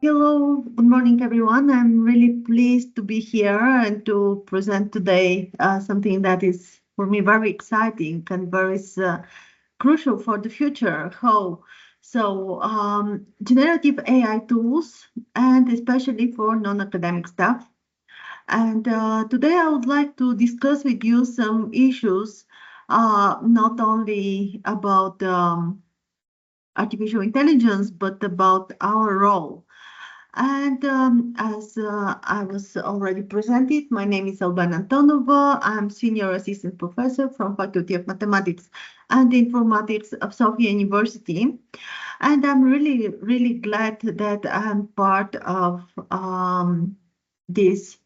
Hello, good morning, everyone. I'm really pleased to be here and to present today something that is for me very exciting and very crucial for the future. Generative AI tools, and especially for non-academic staff. And today I would like to discuss with you some issues, not only about artificial intelligence, but about our role. And as I was already presented, my name is Albena Antonova. I'm Senior Assistant Professor from Faculty of Mathematics and Informatics of Sofia University. And I'm really, really glad that I'm part of this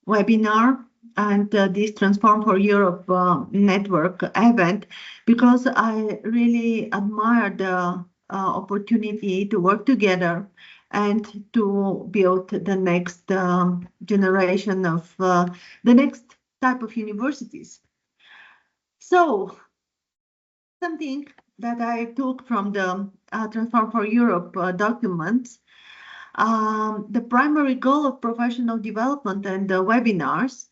webinar and this Transform for Europe network event, because I really admire the opportunity to work together and to build the next generation of the next type of universities. So something that I took from the Transform for Europe documents, the primary goal of professional development and the webinars,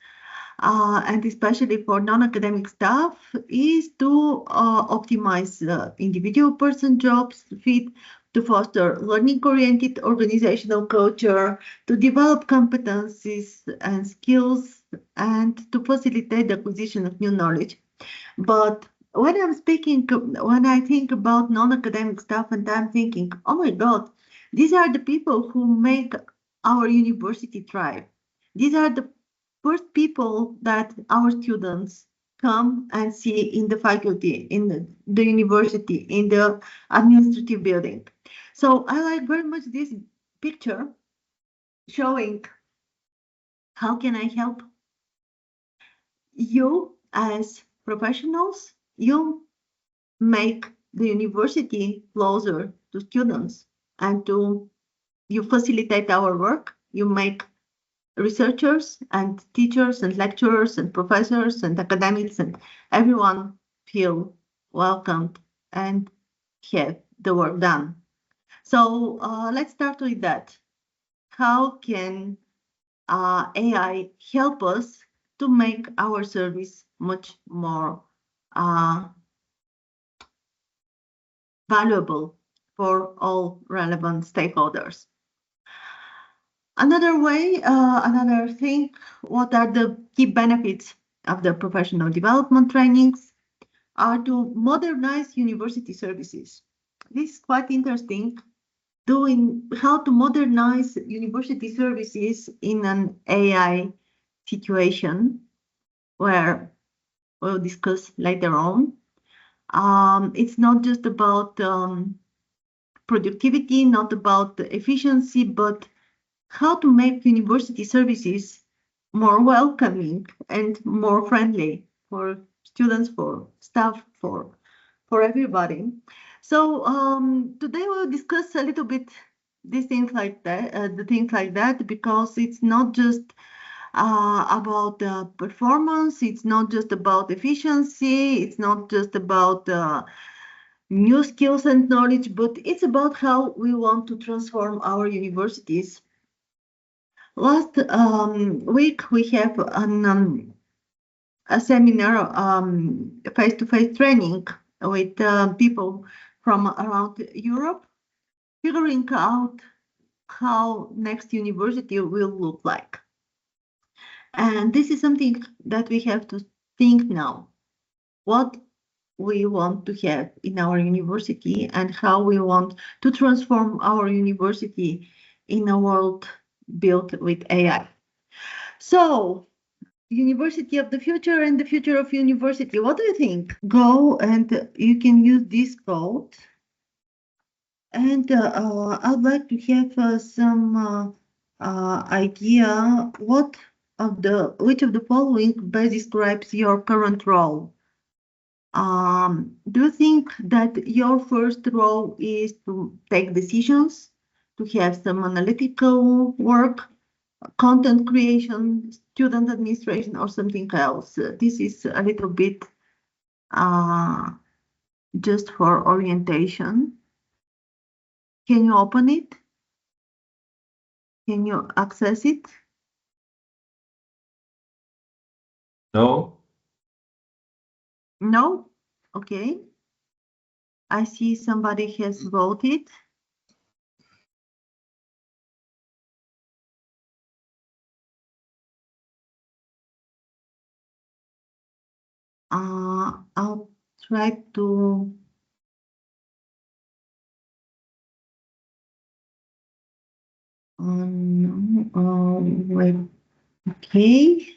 and especially for non-academic staff, is to optimize individual person jobs fit, to foster learning-oriented organizational culture, to develop competencies and skills, and to facilitate the acquisition of new knowledge. But when I think about non-academic staff, and I'm thinking, oh my God, these are the people who make our university thrive. These are the first people that our students come and see in the faculty, in the university, in the administrative building. So I like very much this picture showing how can I help you as professionals. You make the university closer to students, and you facilitate our work. You make researchers and teachers and lecturers and professors and academics and everyone feel welcomed and have the work done. So let's start with that. How can AI help us to make our service much more valuable for all relevant stakeholders? Another thing, what are the key benefits of the professional development trainings? Are to modernize university services. This is quite interesting, doing how to modernize university services in an AI situation, where we'll discuss later on. It's not just about productivity, not about efficiency, but how to make university services more welcoming and more friendly for students, for staff, for everybody. So today we'll discuss a little bit these things like that, because it's not just about performance, it's not just about efficiency, it's not just about new skills and knowledge, but it's about how we want to transform our universities. Last week we have a seminar, face-to-face training with people from around Europe, figuring out how next university will look like. And this is something that we have to think now, what we want to have in our university and how we want to transform our university in a world built with AI. So, University of the Future and the future of university. What do you think? Go and you can use this code. And I'd like to have some idea which of the following best describes your current role. Do you think that your first role is to take decisions, to have some analytical work, content creation, student administration, or something else? This is a little bit just for orientation. Can you open it? Can you access it? No. No? Okay. I see somebody has voted. I'll try to wait. Okay.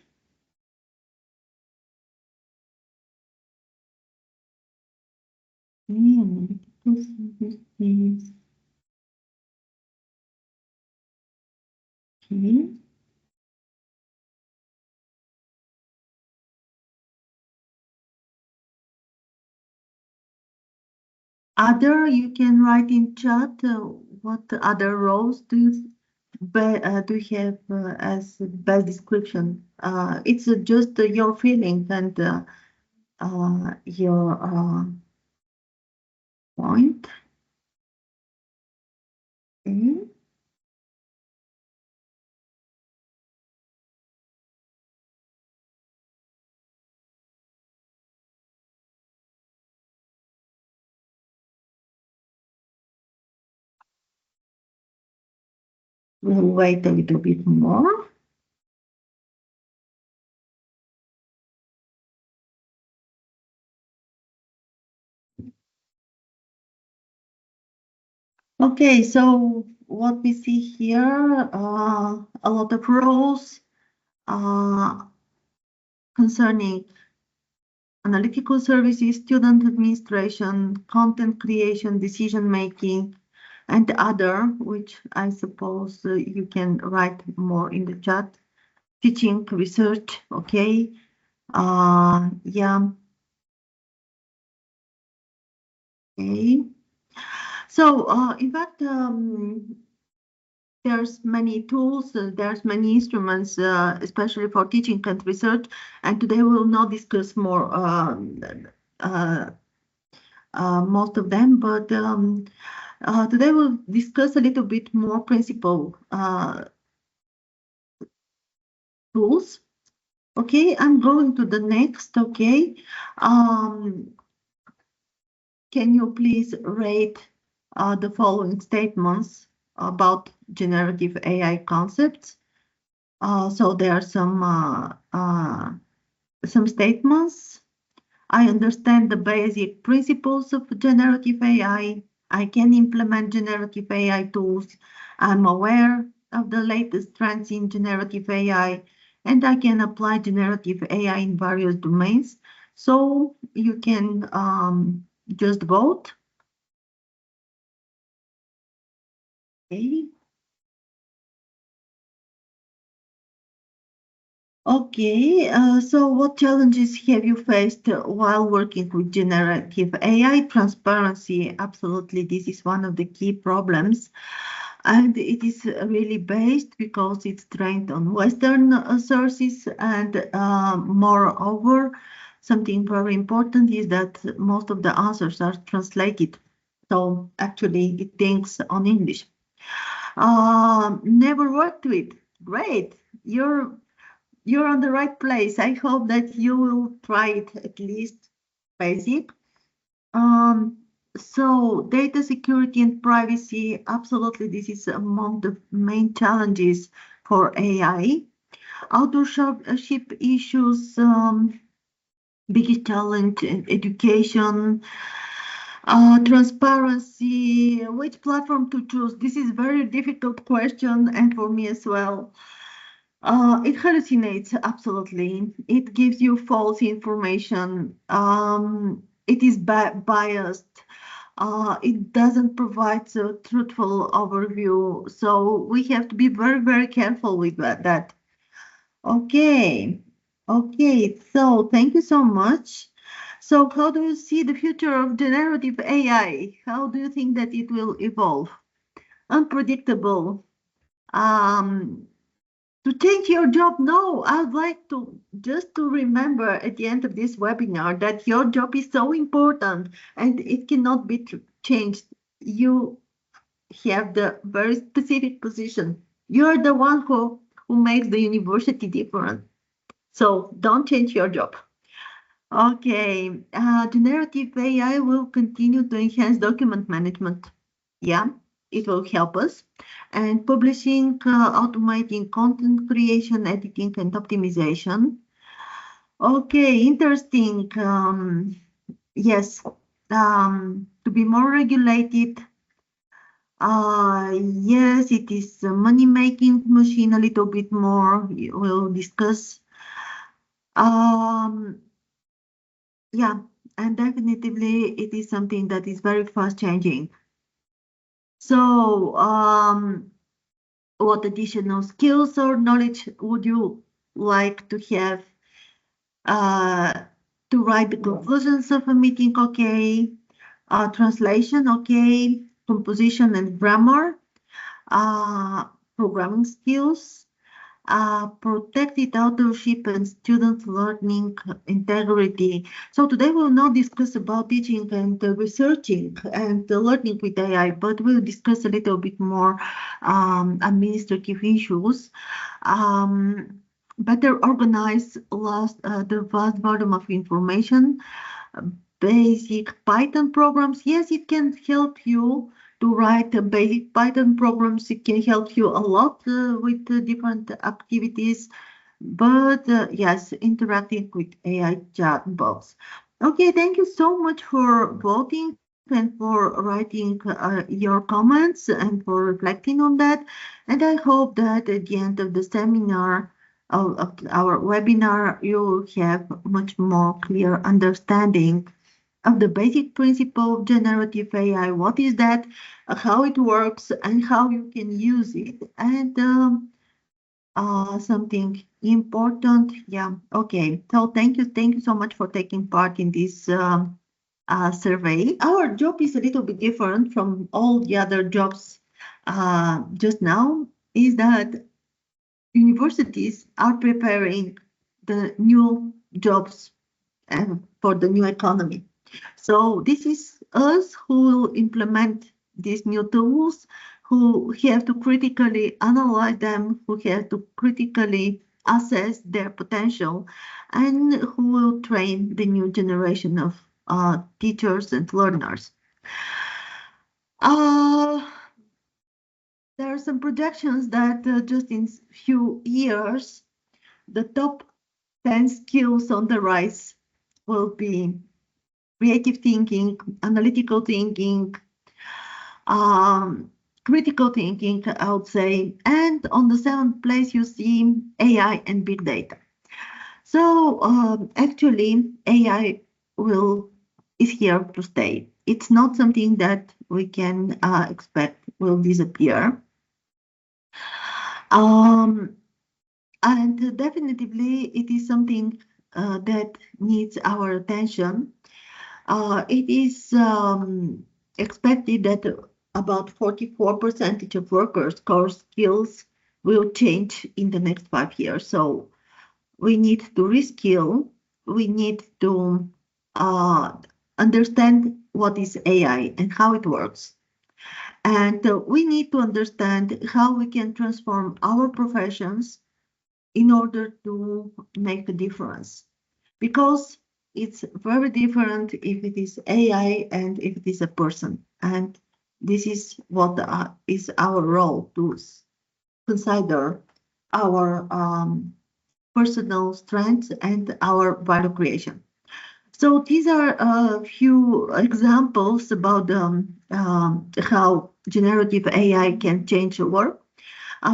Okay. Other, you can write in chat what other roles do you have as best description. It's just your feeling and your point. Okay. We'll wait a little bit more. Okay, so what we see here, a lot of roles concerning analytical services, student administration, content creation, decision making, and other, which I suppose you can write more in the chat. Teaching, research, okay. Yeah. Okay. So, in fact, there's many tools, there's many instruments, especially for teaching and research. And today we will not discuss more most of them, but today we'll discuss a little bit more principal tools. Okay, I'm going to the next. Okay, can you please rate the following statements about generative AI concepts? So there are some statements. I understand the basic principles of generative AI. I can implement generative AI tools. I'm aware of the latest trends in generative AI, and I can apply generative AI in various domains. So you can just vote. Okay. Okay, so what challenges have you faced while working with generative AI? Transparency, absolutely, this is one of the key problems. And it is really based because it's trained on Western sources. And moreover, something very important is that most of the answers are translated. So actually, it thinks on English. Never worked with. Great. You're on the right place. I hope that you will try it at least basic. So data security and privacy, absolutely, this is among the main challenges for AI. Authorship issues, biggest challenge in education, transparency, which platform to choose? This is very difficult question, and for me as well. It hallucinates, absolutely. It gives you false information. It is biased. It doesn't provide a truthful overview. So we have to be very, very careful with that. Okay. Okay. So thank you so much. So how do you see the future of generative AI? How do you think that it will evolve? Unpredictable. Um, to change your job. No, I'd like to just to remember at the end of this webinar that your job is so important and it cannot be changed. You have the very specific position. You're the one who makes the university different. So don't change your job. Okay, generative AI will continue to enhance document management. Yeah, it will help us. And publishing, automating content creation, editing, and optimization. Okay, interesting. Yes, to be more regulated. Yes, it is a money-making machine a little bit more. We'll discuss. Yeah, and definitely it is something that is very fast changing. So, what additional skills or knowledge would you like to have? To write the conclusions of a meeting, okay. Translation, okay. Composition and grammar. Programming skills. Protected authorship and student learning integrity. So today we'll not discuss about teaching and researching and learning with AI, but we'll discuss a little bit more administrative issues. Better organize the vast volume of information. Basic Python programs. Yes, it can help you to write basic Python programs. It can help you a lot with different activities. But yes, interacting with AI chatbots. Okay, thank you so much for voting and for writing your comments and for reflecting on that. And I hope that at the end of the seminar, of our webinar, you will have much more clear understanding of the basic principle of generative AI. What is that? How it works and how you can use it. And something important. Yeah. Okay. So thank you so much for taking part in this survey. Our job is a little bit different from all the other jobs just now. Is that universities are preparing the new jobs for the new economy. So this is us who will implement these new tools, who have to critically analyze them, who have to critically assess their potential, and who will train the new generation of teachers and learners. There are some projections that just in few years, the top 10 skills on the rise will be creative thinking, analytical thinking, critical thinking, I would say. And on the 7th place, you see AI and big data. So actually, AI is here to stay. It's not something that we can expect will disappear. And definitely, it is something that needs our attention. It is expected that about 44% of workers' core skills will change in the next 5 years. So we need to reskill. We need to understand what is AI and how it works. And we need to understand how we can transform our professions in order to make a difference. Because it's very different if it is AI and if it is a person. And this is what is our role, to consider our personal strengths and our value creation. So these are a few examples about how generative AI can change work.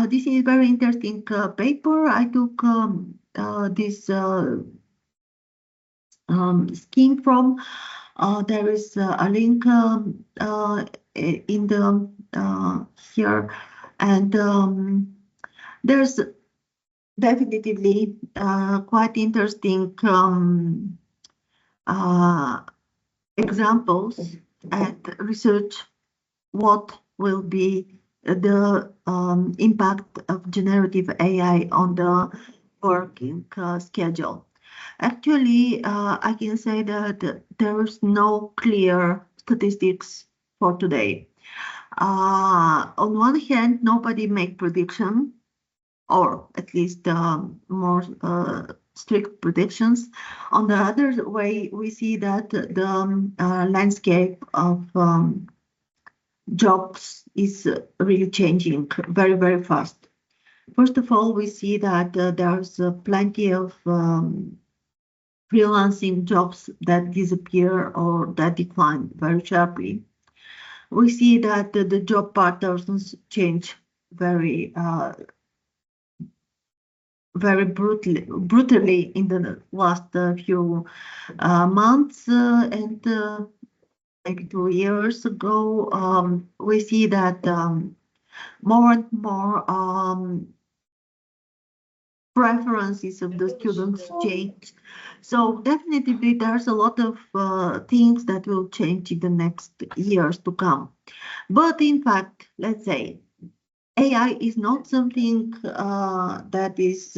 This is a very interesting paper. I took this scheme from. There is a link in the here, and there's definitely quite interesting examples and research what will be the impact of generative AI on the working schedule. Actually, I can say that there is no clear statistics for today. On one hand, nobody make prediction, or at least more strict predictions. On the other way, we see that the landscape of jobs is really changing very, very fast. First of all, we see that there's plenty of freelancing jobs that disappear or that decline very sharply. We see that the job patterns change very brutally in the last few months and maybe 2 years ago. We see that more and more preferences of the students change. So definitely there's a lot of things that will change in the next years to come. But in fact, let's say AI is not something that is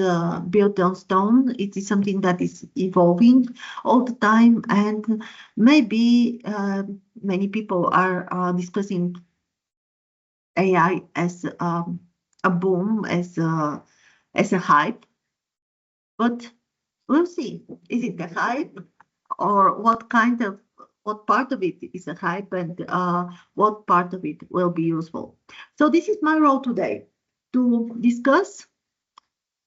built on stone. It is something that is evolving all the time, and maybe many people are discussing AI as a boom, as a hype. But we'll see. Is it a hype, or what part of it is a hype, and what part of it will be useful? So this is my role today, to discuss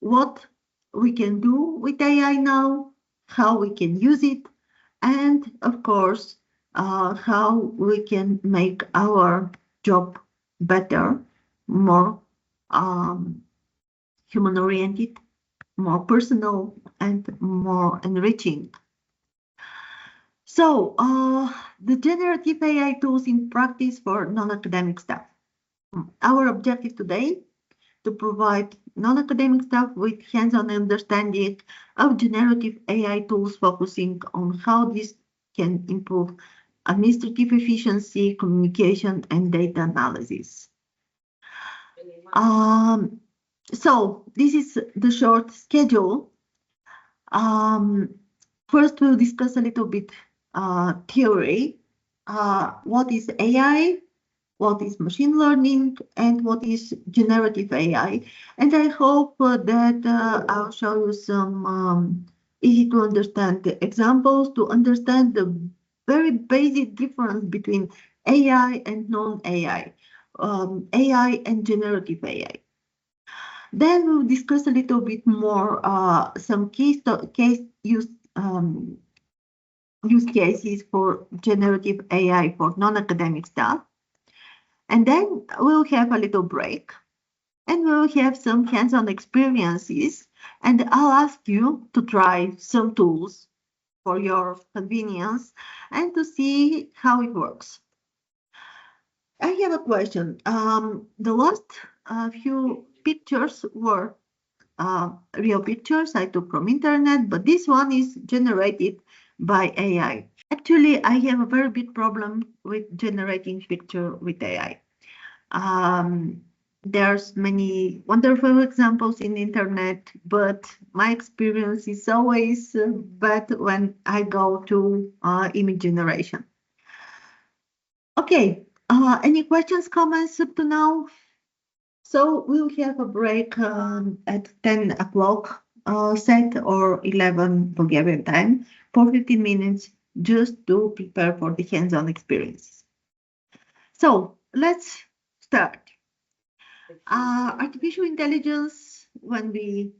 what we can do with AI now, how we can use it, and of course, how we can make our job better, more human-oriented, more personal, and more enriching. So, the generative AI tools in practice for non-academic staff. Our objective today, to provide non-academic staff with hands-on understanding of generative AI tools, focusing on how this can improve administrative efficiency, communication, and data analysis. So this is the short schedule. First, we'll discuss a little bit theory. What is AI? What is machine learning? And what is generative AI? And I hope that I'll show you some easy to understand examples to understand the very basic difference between AI and non-AI, AI and generative AI. Then we'll discuss a little bit more some case use cases for generative AI for non-academic staff. And then we'll have a little break and we'll have some hands-on experiences, and I'll ask you to try some tools for your convenience and to see how it works. I have a question. The last few pictures were real pictures I took from internet, but this one is generated by AI. Actually, I have a very big problem with generating picture with AI. There's many wonderful examples in the internet, but my experience is always bad when I go to image generation. Okay, any questions, comments up to now? So we'll have a break at 10 o'clock set or 11 Bulgarian time for 15 minutes just to prepare for the hands-on experience. So let's start. Artificial intelligence, when we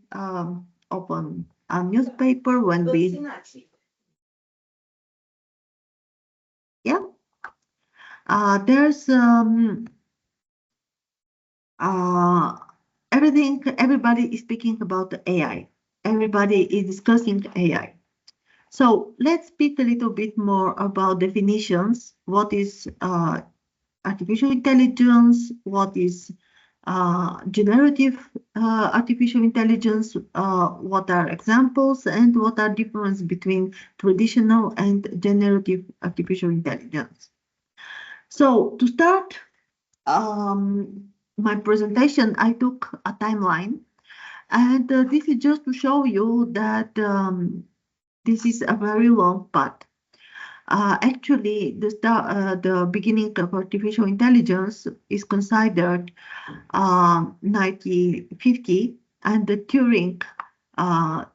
open a newspaper, when we... Yeah. There's everybody is speaking about the AI. Everybody is discussing AI. So let's speak a little bit more about definitions. What is artificial intelligence? What is generative artificial intelligence? What are examples, and what are difference between traditional and generative artificial intelligence? So to start, my presentation, I took a timeline, and this is just to show you that this is a very long path. Actually, the beginning of artificial intelligence is considered 1950, and the Turing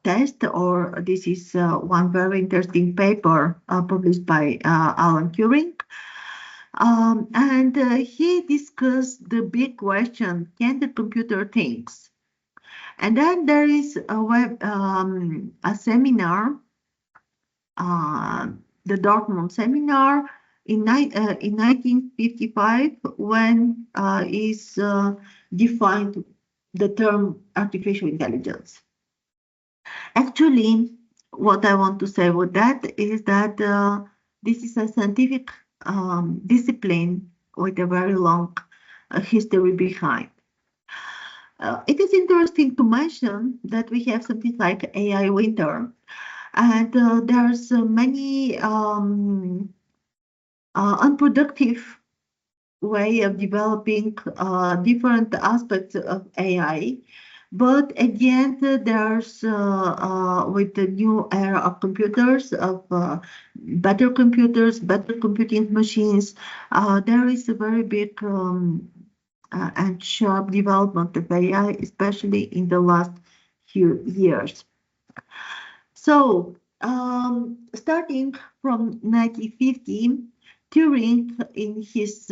test, or this is one very interesting paper published by Alan Turing. And he discussed the big question, can the computer think? And then there is a seminar, the Dortmund seminar in 1955, when is defined the term artificial intelligence. Actually, what I want to say with that is that this is a scientific discipline with a very long history behind. It is interesting to mention that we have something like AI winter, and there's many unproductive way of developing different aspects of AI. But again, there's with the new era of computers, of better computers, better computing machines, there is a very big and sharp development of AI, especially in the last few years. So, starting from 1950, Turing, in his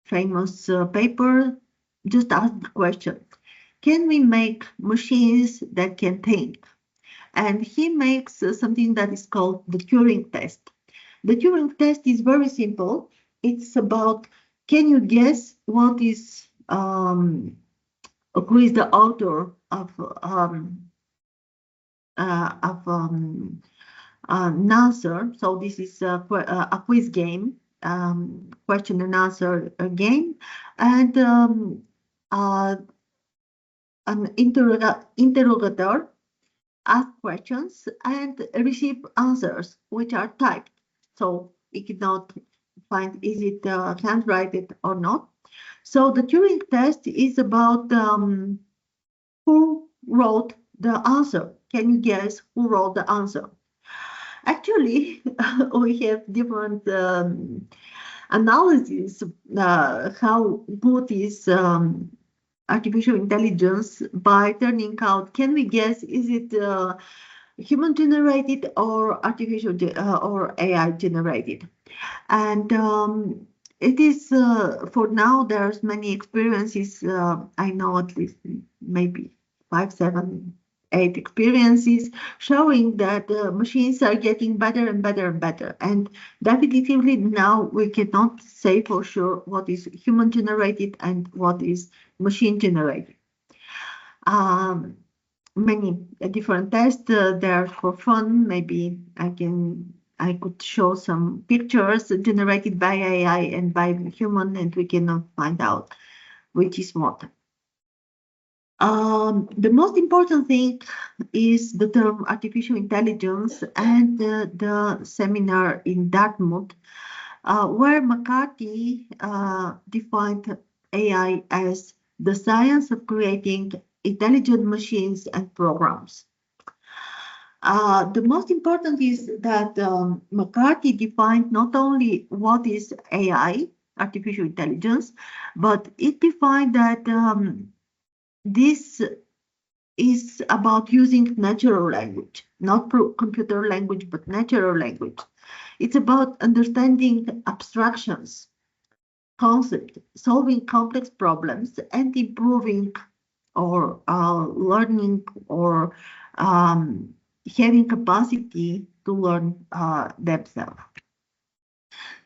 famous paper, just asked the question, can we make machines that can think? And he makes something that is called the Turing test. The Turing test is very simple. It's about, can you guess what is, who is the author of an answer. So this is a quiz game, question and answer game, and an interrogator ask questions and receive answers which are typed. So we cannot find is it handwritten or not. So the Turing test is about who wrote the answer. Can you guess who wrote the answer? Actually, we have different analysis how good is artificial intelligence by turning out, can we guess, is it human generated or artificial or AI generated? And it is for now there's many experiences. I know at least maybe 5, 7, 8 experiences showing that machines are getting better and better and better. And definitively now we cannot say for sure what is human generated and what is machine generated. Many different tests there for fun. Maybe I could show some pictures generated by AI and by human, and we cannot find out which is what. The most important thing is the term artificial intelligence and the seminar in Dartmouth, where McCarthy defined AI as the science of creating intelligent machines and programs. The most important is that McCarthy defined not only what is AI, artificial intelligence, but it defined that this is about using natural language, not computer language, but natural language. It's about understanding abstractions, concepts, solving complex problems, and improving or learning or having capacity to learn themselves.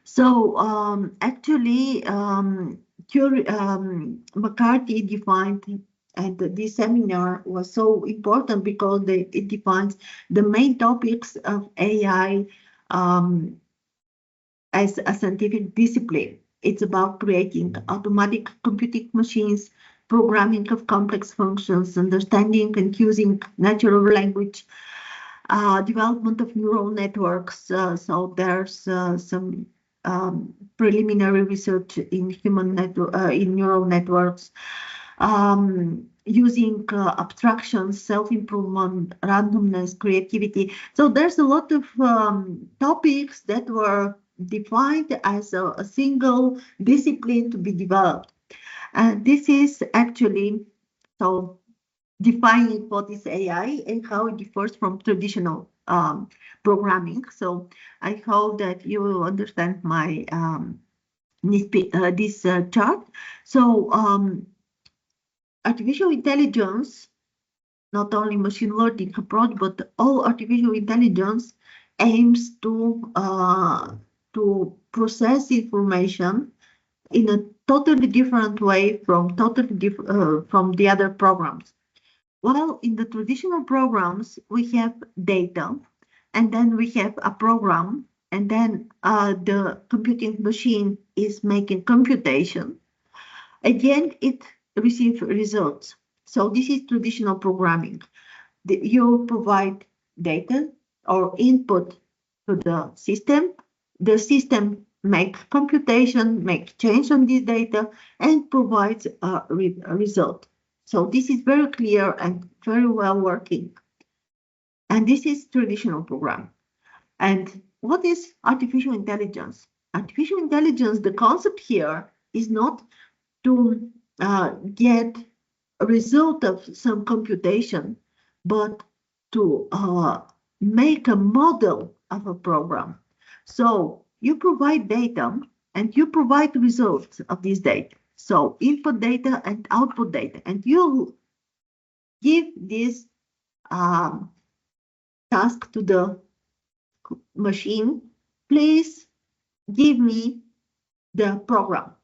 So actually, McCarthy defined, and this seminar was so important because it defines the main topics of AI as a scientific discipline. It's about creating automatic computing machines, programming of complex functions, understanding and using natural language, development of neural networks. So there's some preliminary research in in neural networks, using abstractions, self-improvement, randomness, creativity. So there's a lot of topics that were defined as a single discipline to be developed. And this is actually so defining what is AI and how it differs from traditional programming. So I hope that you will understand my this chart. So artificial intelligence, not only machine learning approach, but all artificial intelligence aims to process information in a totally different way from from the other programs. While in the traditional programs, we have data, and then we have a program, and then the computing machine is making computation. Again, it receives results. So this is traditional programming. You provide data or input to the system make computation, make change on this data, and provides a result. So this is very clear and very well working. And this is traditional program. And what is artificial intelligence? Artificial intelligence, the concept here is not to get a result of some computation, but to make a model of a program. So you provide data and you provide results of this data. So input data and output data, and you give this task to the machine. Please give me the program.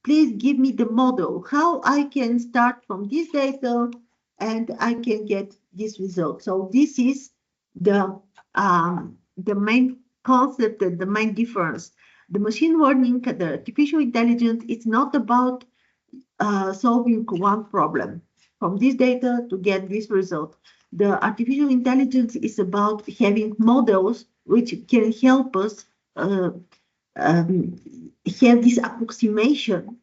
Please give me the model, how I can start from this data and I can get this result. So this is the main concept and the main difference. The machine learning, the artificial intelligence, it's not about solving one problem from this data to get this result. The artificial intelligence is about having models which can help us have this approximation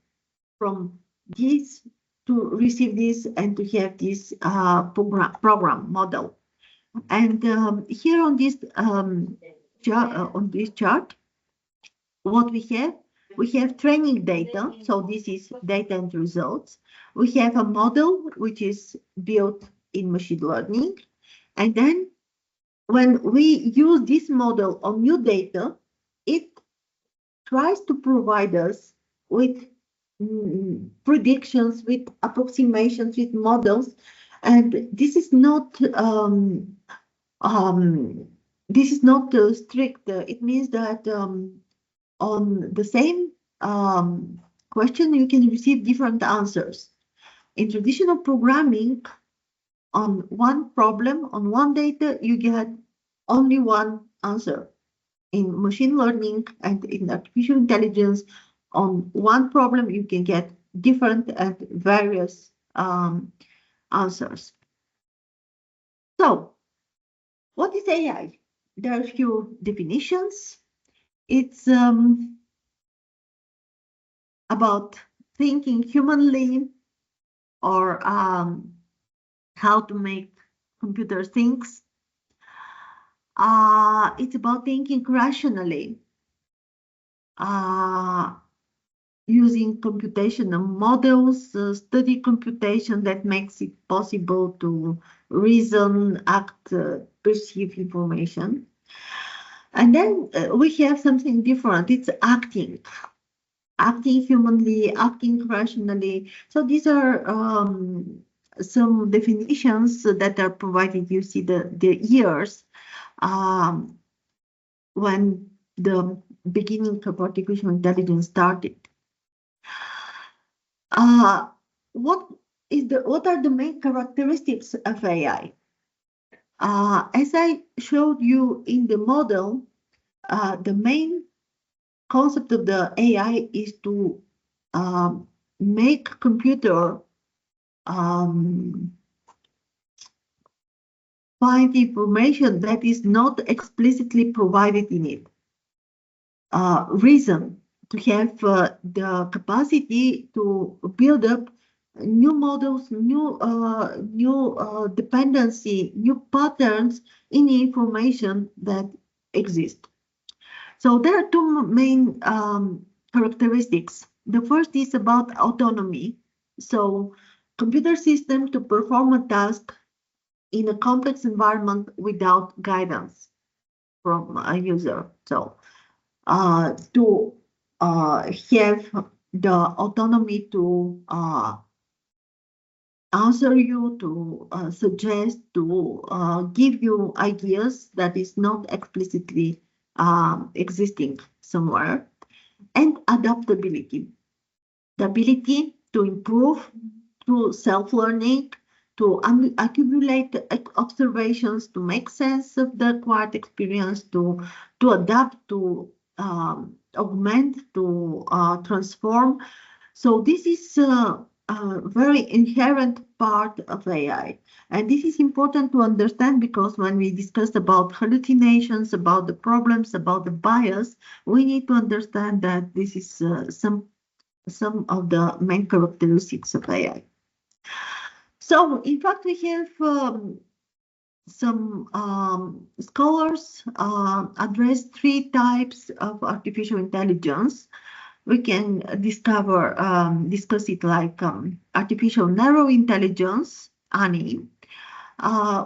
from this to receive this and to have this program model. And here on this chart, what we have training data. So this is data and results. We have a model which is built in machine learning, and then when we use this model on new data, it tries to provide us with predictions, with approximations, with models, and this is not strict. It means that on the same question, you can receive different answers. In traditional programming, on one problem, on one data, you get only one answer. In machine learning and in artificial intelligence, on one problem, you can get different and various answers. So, what is AI? There are a few definitions. It's about thinking humanly, or how to make computer thinks. It's about thinking rationally, using computational models, study computation that makes it possible to reason, act, perceive information. And then we have something different. It's acting humanly, acting rationally. So these are some definitions that are provided. You see the years when the beginning of artificial intelligence started. What are the main characteristics of AI? As I showed you in the model, the main concept of the AI is to make computer find information that is not explicitly provided in it. reason, to have the capacity to build up new models, new dependency, new patterns in the information that exist. So there are two main characteristics. The first is about autonomy. So computer system to perform a task in a complex environment without guidance from a user. So to have the autonomy to answer you, to suggest, to give you ideas that is not explicitly existing somewhere, and adaptability, the ability to improve through self-learning, to accumulate observations, to make sense of the acquired experience, to adapt, to augment, to transform. So this is a very inherent part of AI. And this is important to understand because when we discuss about hallucinations, about the problems, about the bias, we need to understand that this is some of the main characteristics of AI. So in fact, we have some scholars address three types of artificial intelligence. We can discuss it like artificial narrow intelligence, ANI,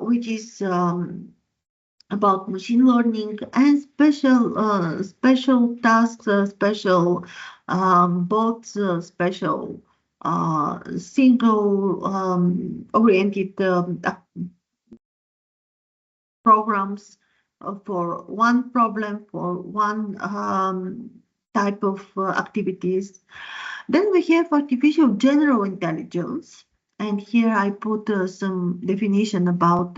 which is about machine learning and special tasks, special bots, special single oriented programs for one problem, for one type of activities. Then we have artificial general intelligence, and here I put some definition about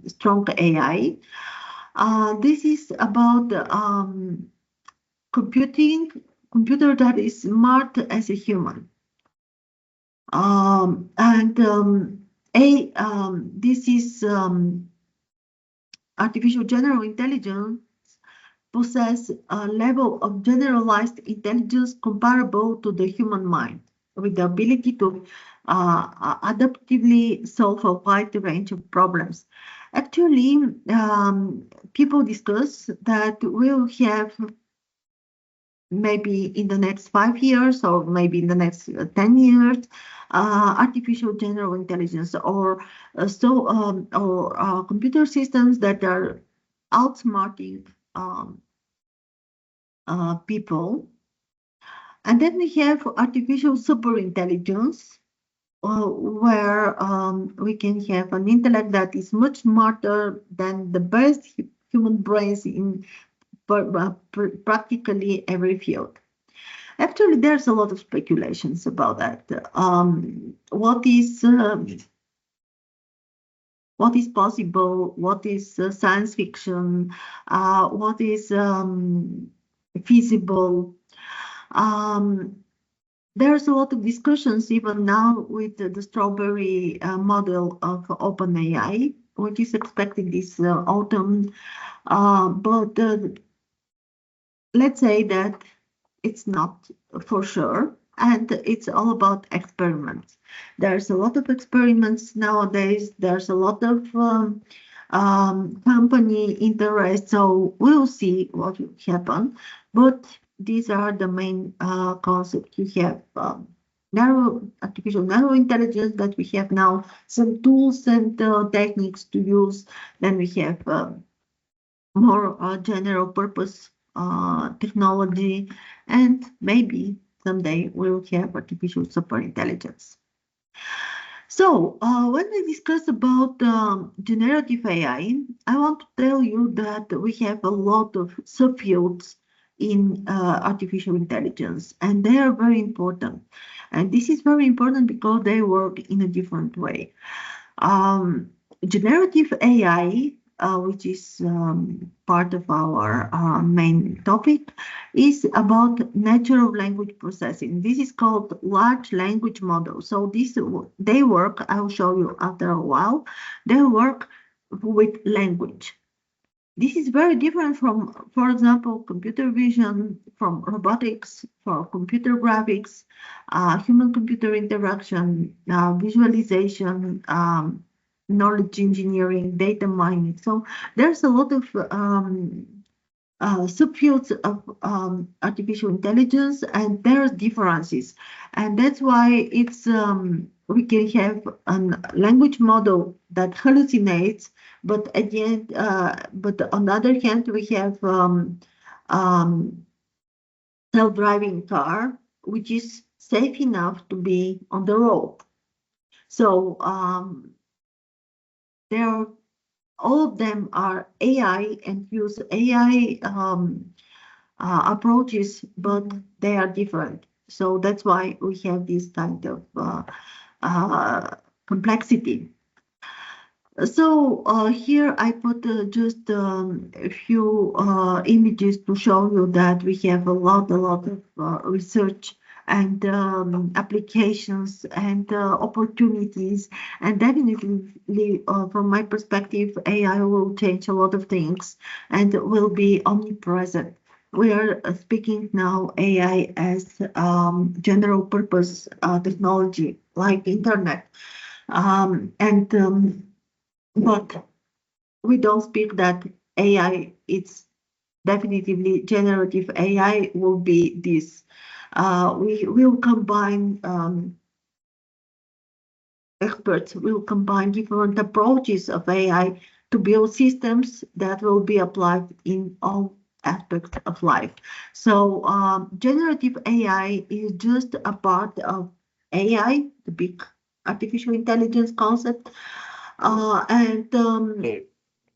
strong AI. This is about computer that is smart as a human. This is artificial general intelligence possess a level of generalized intelligence comparable to the human mind, with the ability to adaptively solve a wide range of problems. Actually, people discuss that we'll have maybe in the next 5 years or maybe in the next 10 years, artificial general intelligence or computer systems that are outsmarting people. And then we have artificial superintelligence, where we can have an intellect that is much smarter than the best human brains in practically every field. Actually, there's a lot of speculations about that. What is possible? What is science fiction? What is feasible? There's a lot of discussions even now with the strawberry model of OpenAI, which is expected this autumn. But let's say that it's not for sure, and it's all about experiments. There's a lot of experiments nowadays. There's a lot of company interest, so we'll see what will happen. But these are the main concepts. You have artificial narrow intelligence that we have now, some tools and techniques to use. Then we have more general purpose technology, and maybe someday we'll have artificial superintelligence. So when we discuss about generative AI, I want to tell you that we have a lot of subfields in artificial intelligence, and they are very important. And this is very important because they work in a different way. Generative AI, which is part of our main topic, is about natural language processing. This is called large language models. So they work, I'll show you after a while, they work with language. This is very different from, for example, computer vision, from robotics, for computer graphics, human-computer interaction, visualization, knowledge engineering, data mining. So there's a lot of subfields of artificial intelligence, and there's differences, and that's why it's we can have a language model that hallucinates, but at the end, but on the other hand, we have self-driving car, which is safe enough to be on the road. So there are, all of them are AI and use AI approaches, but they are different. So that's why we have this kind of complexity. So here I put just a few images to show you that we have a lot of research and applications and opportunities, and definitely from my perspective, AI will change a lot of things and will be omnipresent. We are speaking now AI as general purpose technology like internet, but we don't speak that AI, it's definitively generative AI will be this. We will combine, experts will combine different approaches of AI to build systems that will be applied in all aspects of life. So generative AI is just a part of AI, the big artificial intelligence concept.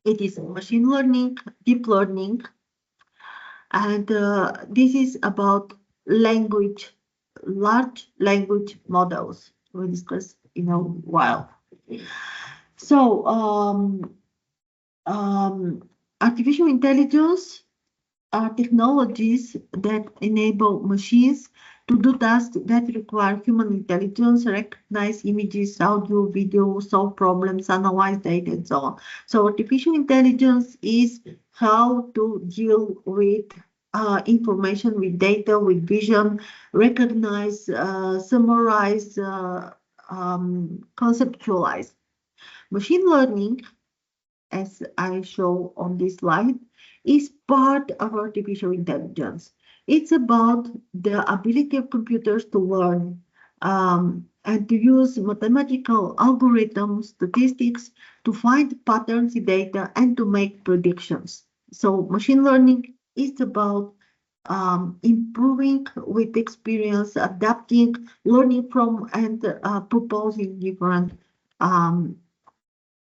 It is machine learning, deep learning, and this is about language, large language models. We'll discuss in a while. So, artificial intelligence are technologies that enable machines to do tasks that require human intelligence, recognize images, audio, video, solve problems, analyze data, and so on. So artificial intelligence is how to deal with information, with data, with vision, recognize, summarize, conceptualize. Machine learning, as I show on this slide, is part of artificial intelligence. It's about the ability of computers to learn and to use mathematical algorithms, statistics, to find patterns in data and to make predictions. So machine learning is about improving with experience, adapting, learning from, and proposing different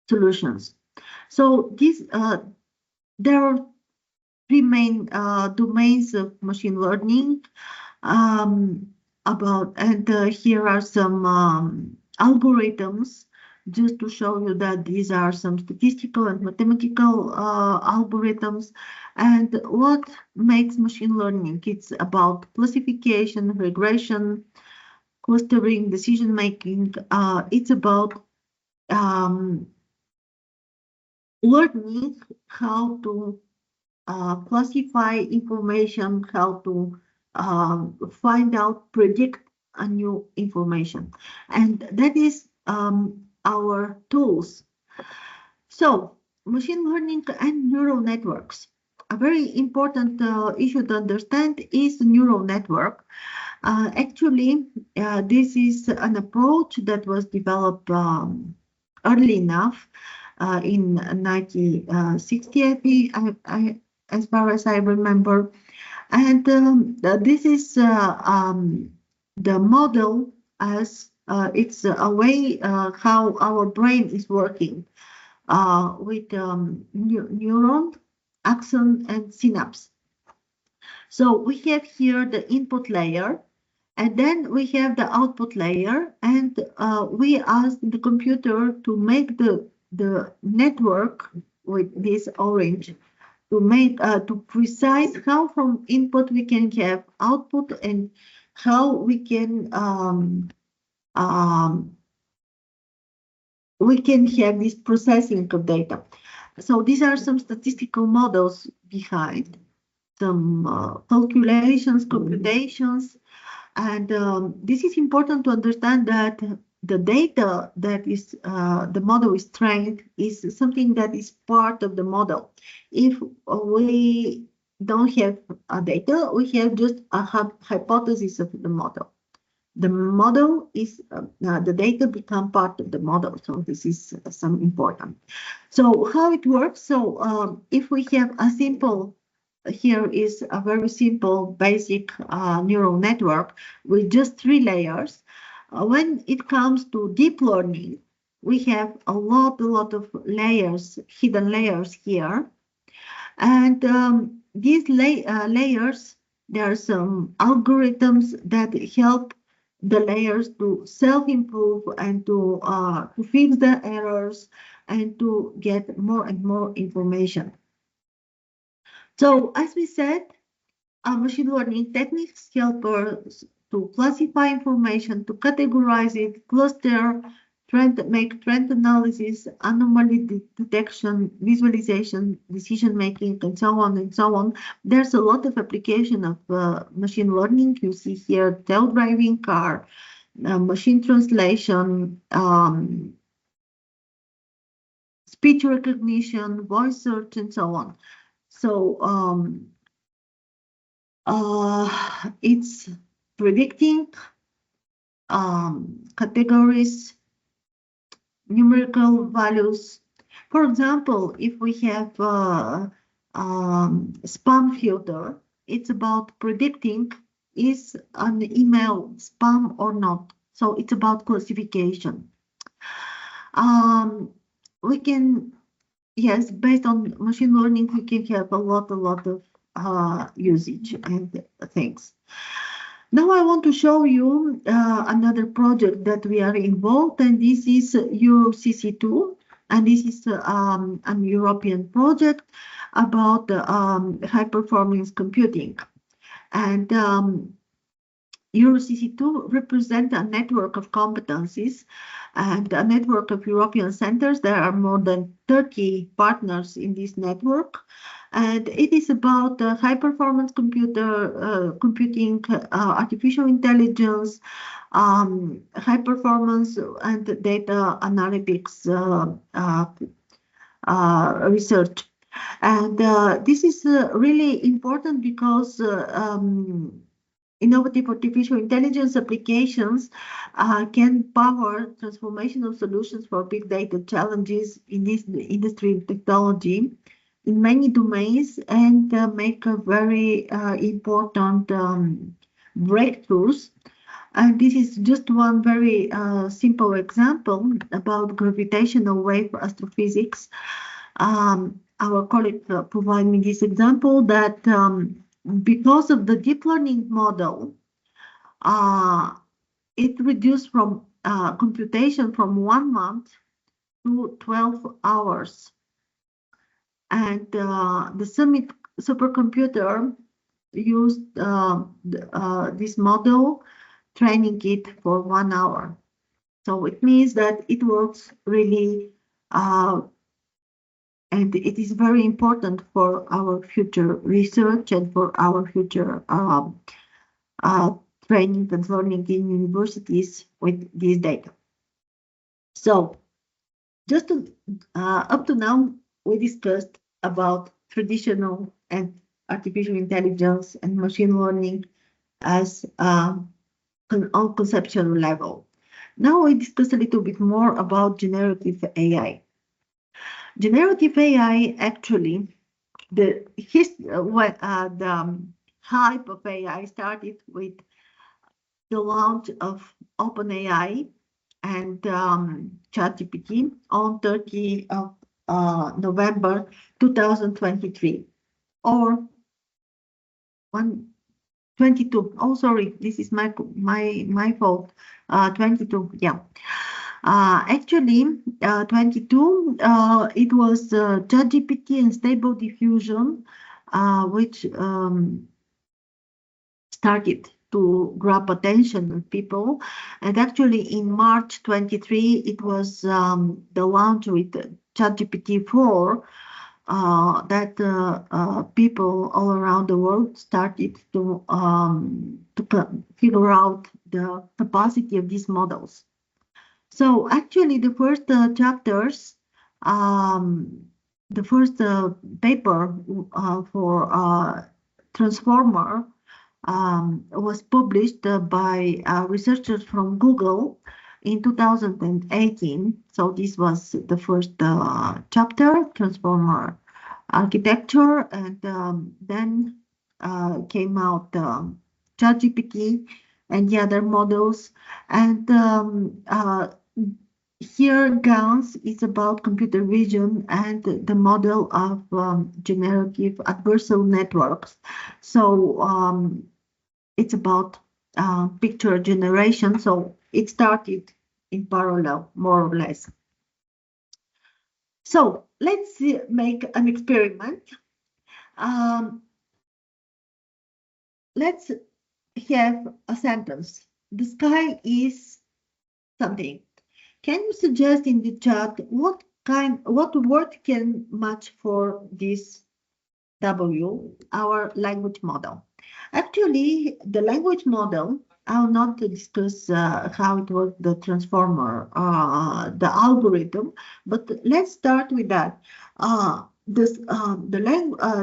solutions. So there are three main domains of machine learning. Here are some algorithms just to show you that these are some statistical and mathematical algorithms. And what makes machine learning? It's about classification, regression, clustering, decision making. It's about learning how to classify information, how to find out, predict a new information. And that is our tools. So machine learning and neural networks. A very important issue to understand is the neural network. Actually, this is an approach that was developed early enough in 1960, as far as I remember. And this is the model as it's a way how our brain is working with neuron, axon, and synapse. So we have here the input layer, and then we have the output layer, and we ask the computer to make the network with this orange to make to precise how from input we can have output and how we can have this processing of data. So these are some statistical models behind some calculations, computations, and this is important to understand that the data that is the model is trained is something that is part of the model. If we don't have data, we have just a hypothesis of the model. The model is the data become part of the model. So this is some important. So how it works? So if we have a simple, here is a very simple basic neural network with just 3 layers. When it comes to deep learning, we have a lot of layers, hidden layers here. And these layers, there are some algorithms that help the layers to self-improve and to fix the errors and to get more and more information. So as we said, machine learning techniques help us to classify information, to categorize it, cluster, make trend analysis, anomaly detection, visualization, decision making, and so on and so on. There's a lot of application of machine learning. You see here self-driving car, machine translation, speech recognition, voice search, and so on. So it's predicting categories, numerical values. For example, if we have spam filter, it's about predicting is an email spam or not. So it's about classification. We can, yes, based on machine learning, we can have a lot of usage and things. Now I want to show you another project that we are involved, and this is EuroCC2, and this is an European project about high performance computing. And EuroCC2 represents a network of competencies and a network of European centers. There are more than 30 partners in this network. And it is about high-performance computing, artificial intelligence, high-performance and data analytics research. And this is really important because innovative artificial intelligence applications can power transformational solutions for big data challenges in this industry and technology in many domains, and make a very important breakthroughs. And this is just one very simple example about gravitational wave astrophysics. Our colleague provided me this example that because of the deep learning model, it reduced from computation from 1 month to 12 hours. And the Summit supercomputer used this model, training it for 1 hour. So it means that it works really, and it is very important for our future research and for our future training and learning in universities with this data. So just up to now, we discussed about traditional and artificial intelligence and machine learning as on conceptual level. Now we discuss a little bit more about generative AI. Generative AI, actually, the hype of AI started with the launch of OpenAI and ChatGPT on 30th of November 2023, or 22. Oh, sorry, this is my fault. 22, yeah. Actually, 22, it was ChatGPT and Stable Diffusion, which started to grab attention of people. And actually in March 23, it was the launch with ChatGPT 4, people all around the world started to figure out the capacity of these models. So actually, the first chapters, the first paper for transformer was published by researchers from Google in 2018. So this was the first chapter, transformer architecture, and then came out ChatGPT and the other models. And here, GANS is about computer vision and the model of generative adversarial networks. So it's about picture generation. So it started in parallel, more or less. So let's make an experiment. Let's have a sentence. The sky is something. Can you suggest in the chat what word can match for this W, our language model? Actually, the language model, I'll not discuss how it was the transformer, the algorithm, but let's start with that. The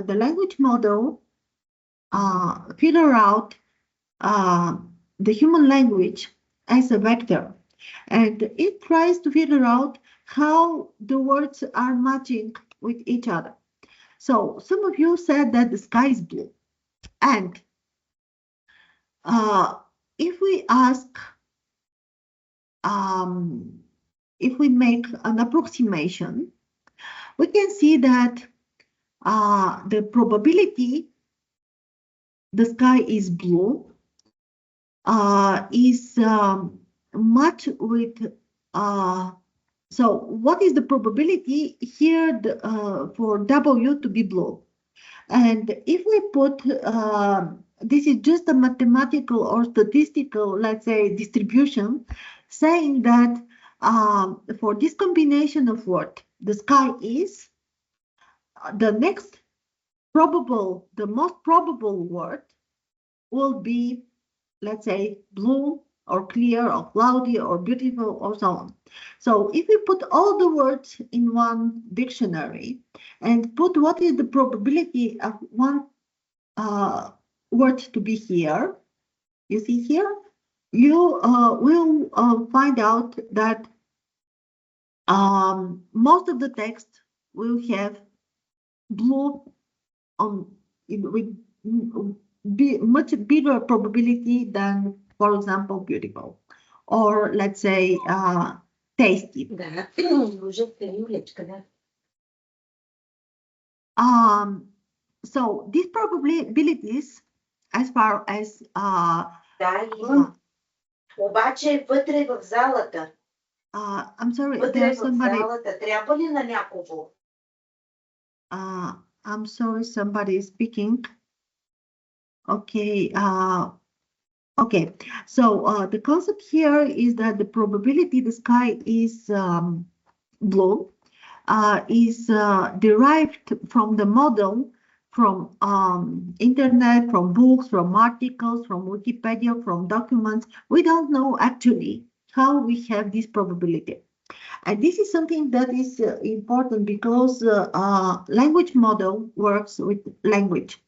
language model figure out the human language as a vector, and it tries to figure out how the words are matching with each other. So some of you said that the sky is blue, and if we ask, if we make an approximation, we can see that the probability the sky is blue is much with so what is the probability here for W to be blue? And if we put this is just a mathematical or statistical, let's say, distribution, saying that for this combination of what the sky is, the next probable, the most probable word will be, let's say, blue or clear or cloudy or beautiful or so on. So if we put all the words in one dictionary and put what is the probability of one word to be here, you see here, you will find out that most of the text will have blue with much bigger probability than, for example, beautiful, or let's say tasty. So these probabilities, as far as обаче вътре в залата. I'm sorry, вътре в залата трябва ли на някого? I'm sorry, somebody is speaking. Okay. Okay. So the concept here is that the probability the sky is blue is derived from the model, from internet, from books, from articles, from Wikipedia, from documents. We don't know actually how we have this probability. And this is something that is important because language model works with language.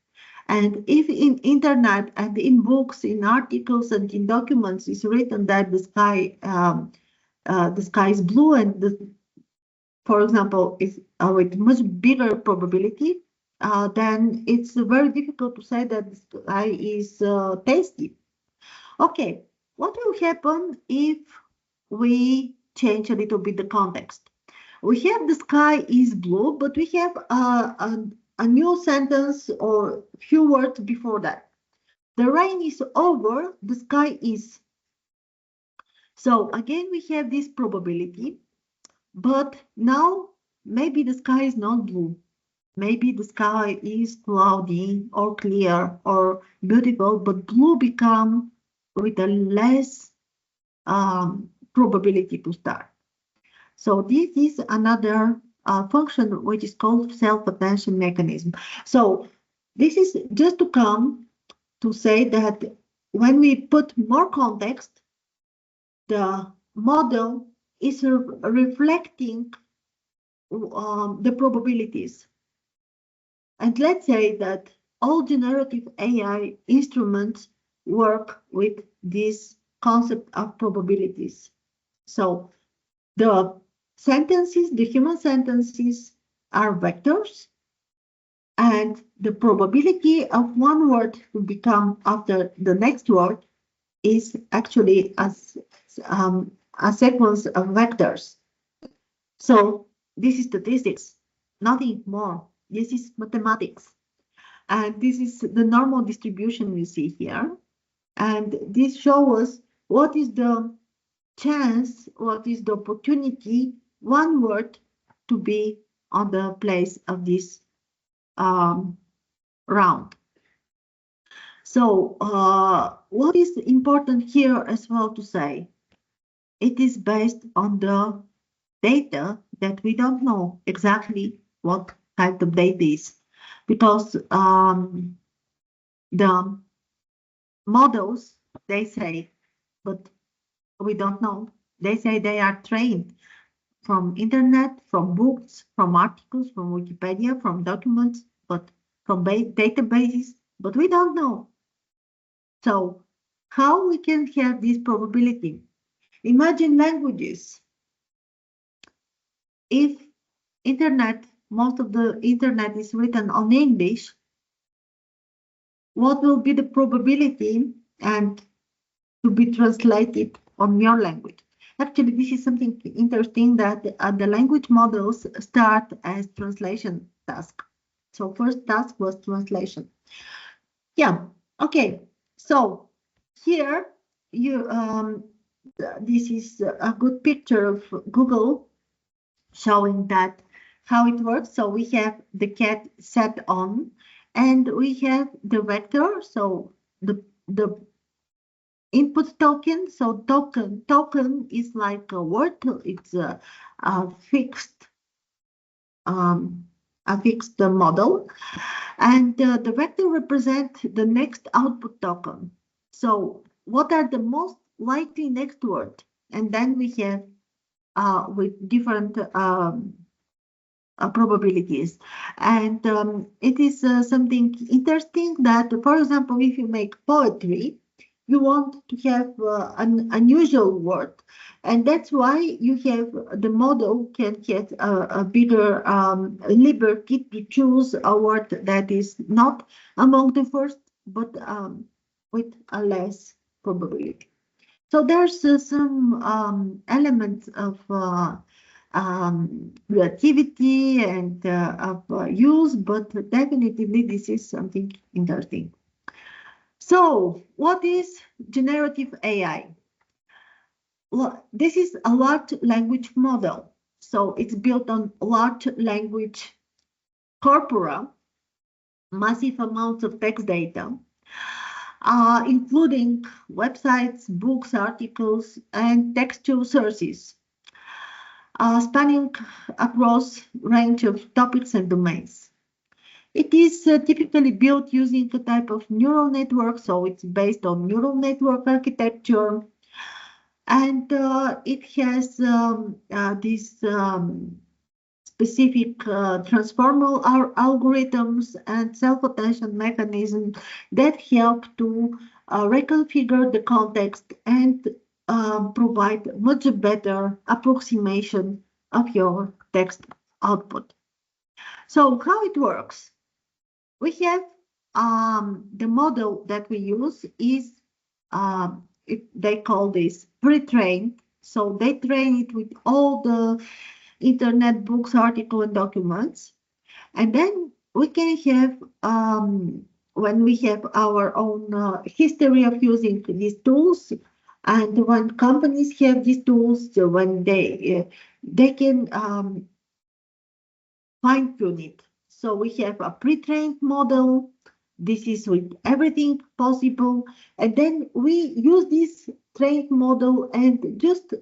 And if in internet and in books, in articles and in documents is written that the sky is blue, and for example, is with much bigger probability, then it's very difficult to say that the sky is tasty. Okay, what will happen if we change a little bit the context? We have the sky is blue, but we have a new sentence or few words before that. The rain is over, the sky is. So again, we have this probability, but now maybe the sky is not blue. Maybe the sky is cloudy or clear or beautiful, but blue become with a less probability to start. So this is another function which is called self-attention mechanism. So this is just to come to say that when we put more context, the model is reflecting the probabilities. And let's say that all generative AI instruments work with this concept of probabilities. So the sentences, the human sentences are vectors, and the probability of one word to become after the next word is actually a sequence of vectors. So this is statistics, nothing more. This is mathematics. And this is the normal distribution we see here. And this shows us what is the chance, what is the opportunity, one word to be on the place of this round. So what is important here as well to say, it is based on the data that we don't know exactly what kind of data is, because the models, they say, but we don't know. They say they are trained from internet, from books, from articles, from Wikipedia, from documents, but from databases, but we don't know. So how we can have this probability? Imagine languages. If internet, most of the internet is written on English, what will be the probability and to be translated on your language? Actually, this is something interesting that the language models start as translation task. So first task was translation. Yeah, okay. So here you this is a good picture of Google showing that how it works. So we have the cat set on, and we have the vector. So the input token. So token is like a word. It's a fixed model, and the vector represents the next output token. So what are the most likely next word? And then we have with different probabilities. And it is something interesting that, for example, if you make poetry, you want to have an unusual word, and that's why you have the model can get a bigger liberty to choose a word that is not among the first, but with a less probability. So there's some elements of creativity and of use, but definitely this is something interesting. So what is generative AI? Well, this is a large language model. So it's built on large language corpora, massive amounts of text data, including websites, books, articles, and textual sources, spanning across range of topics and domains. It is typically built using a type of neural network, so it's based on neural network architecture, and it has these specific transformer algorithms and self-attention mechanisms that help to reconfigure the context and provide much better approximation of your text output. So how it works? We have the model that we use is, they call this pre-trained. So they train it with all the internet books, articles, and documents. And then we can have, when we have our own history of using these tools, and when companies have these tools, when they can fine-tune it. So we have a pre-trained model. This is with everything possible. And then we use this trained model and just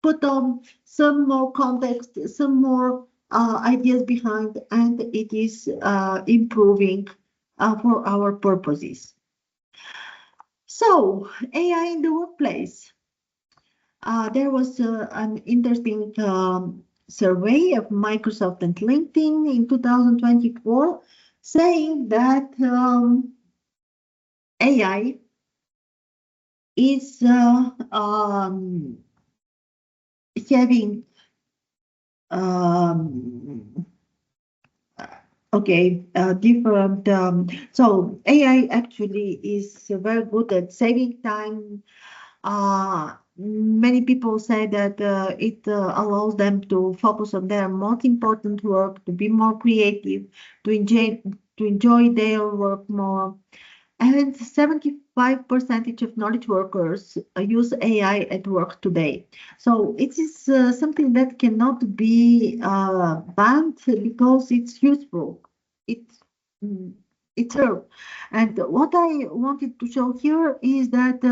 put on some more context, some more ideas behind, and it is improving for our purposes. So, AI in the workplace. There was an interesting survey of Microsoft and LinkedIn in 2024 saying that AI is having different. So AI actually is very good at saving time. Many people say that it allows them to focus on their most important work, to be more creative, to enjoy their work more. And 75% of knowledge workers use AI at work today. So it is something that cannot be banned because it's useful. It's serves. And what I wanted to show here is that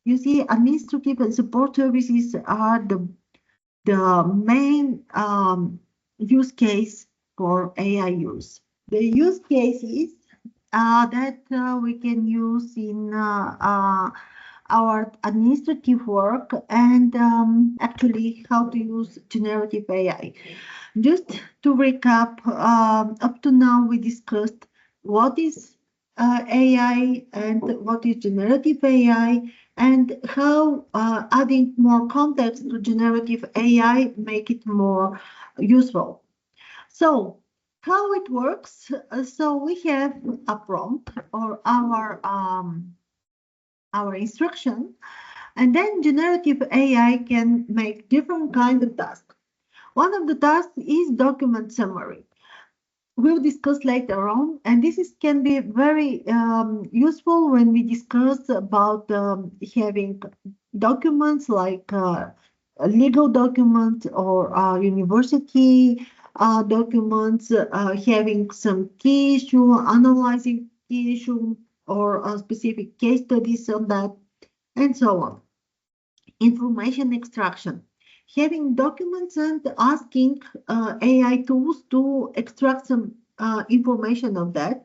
you see, administrative and support services are the main use case for AI use. The use cases that we can use in our administrative work, and actually how to use generative AI. Just to recap, up to now we discussed what is AI and what is generative AI, and how adding more context to generative AI make it more useful. So how it works? So we have a prompt or our instruction, and then generative AI can make different kinds of tasks. One of the tasks is document summary. We'll discuss later on, and can be very useful when we discuss about having documents like legal documents or university documents, having some key issue, analyzing key issue, or specific case studies on that, and so on. Information extraction, having documents and asking AI tools to extract some information of that.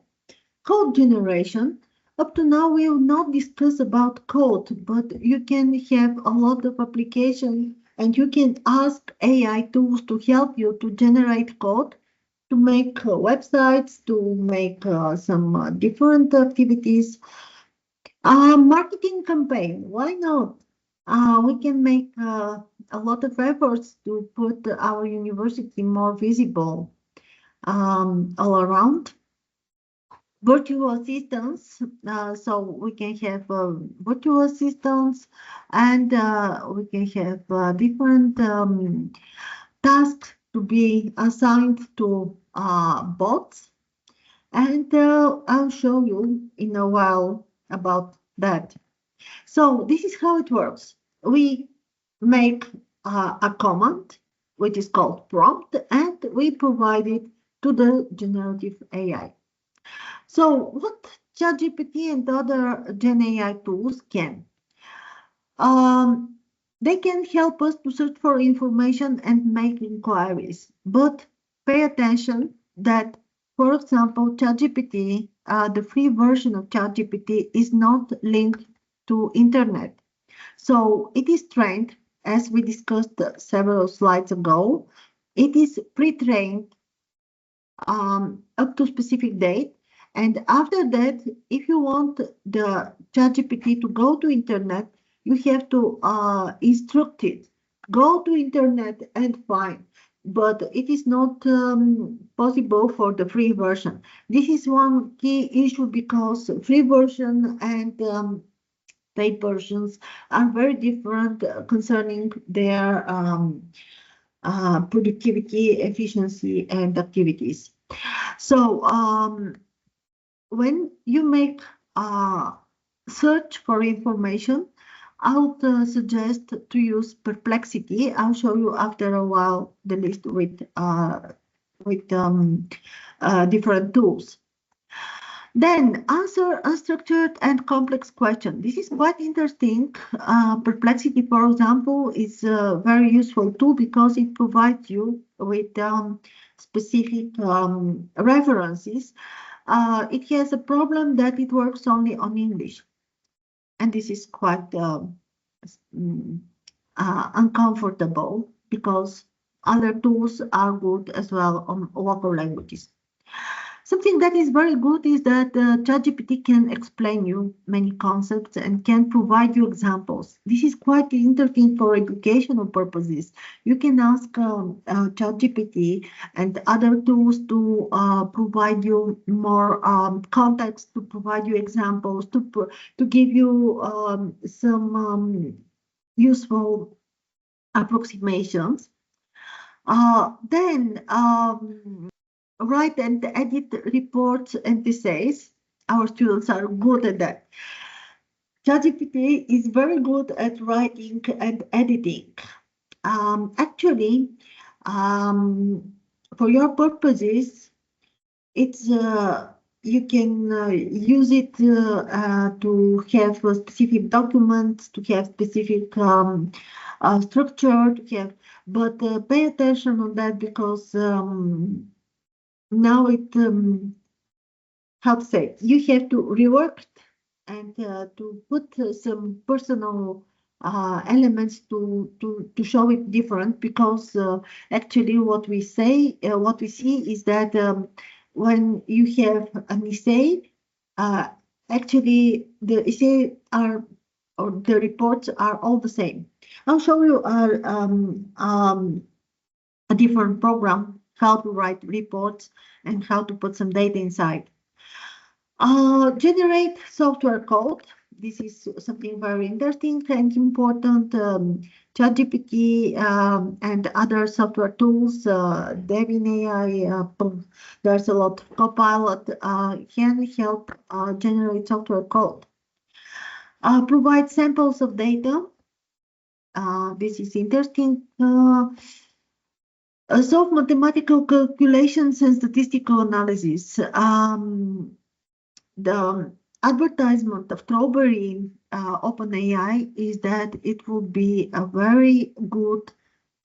Code generation. Up to now, we will not discuss about code, but you can have a lot of applications and you can ask AI tools to help you to generate code, to make websites, to make some different activities. Marketing campaign, why not? We can make a lot of efforts to put our university more visible all around. Virtual assistants, so we can have virtual assistants, and we can have different tasks to be assigned to bots, and I'll show you in a while about that. So this is how it works. We make a command, which is called prompt, and we provide it to the generative AI. So what ChatGPT and other Gen AI tools can? They can help us to search for information and make inquiries, but pay attention that, for example, ChatGPT, the free version of ChatGPT is not linked to internet. So it is trained, as we discussed several slides ago, it is pre-trained up to specific date. And after that, if you want the ChatGPT to go to internet, you have to instruct it, go to internet and find. But it is not possible for the free version. This is one key issue because free version and paid versions are very different concerning their productivity, efficiency, and activities. So when you make a search for information, I would suggest to use Perplexity. I'll show you after a while the list with different tools. Then answer unstructured and complex questions. This is quite interesting. Perplexity, for example, is very useful too because it provides you with specific references. It has a problem that it works only on English, and this is quite uncomfortable because other tools are good as well on local languages. Something that is very good is that ChatGPT can explain you many concepts and can provide you examples. This is quite interesting for educational purposes. You can ask ChatGPT and other tools to provide you more context, to provide you examples, to give you some useful approximations. Then write and edit reports and essays. Our students are good at that. ChatGPT is very good at writing and editing. Actually, for your purposes, it's you can use it to have specific documents, to have specific structure, to have, but pay attention on that because now it how to say, you have to rework it and to put some personal elements to show it different because actually what we say, what we see is that when you have an essay, actually the essay are or the reports are all the same. I'll show you a different program, how to write reports and how to put some data inside. Generate software code. This is something very interesting and important. ChatGPT and other software tools, Devin AI, there's a lot of Copilot, can help generate software code. Provide samples of data. This is interesting. Solve mathematical calculations and statistical analysis. The advertisement of Strawberry OpenAI is that it will be a very good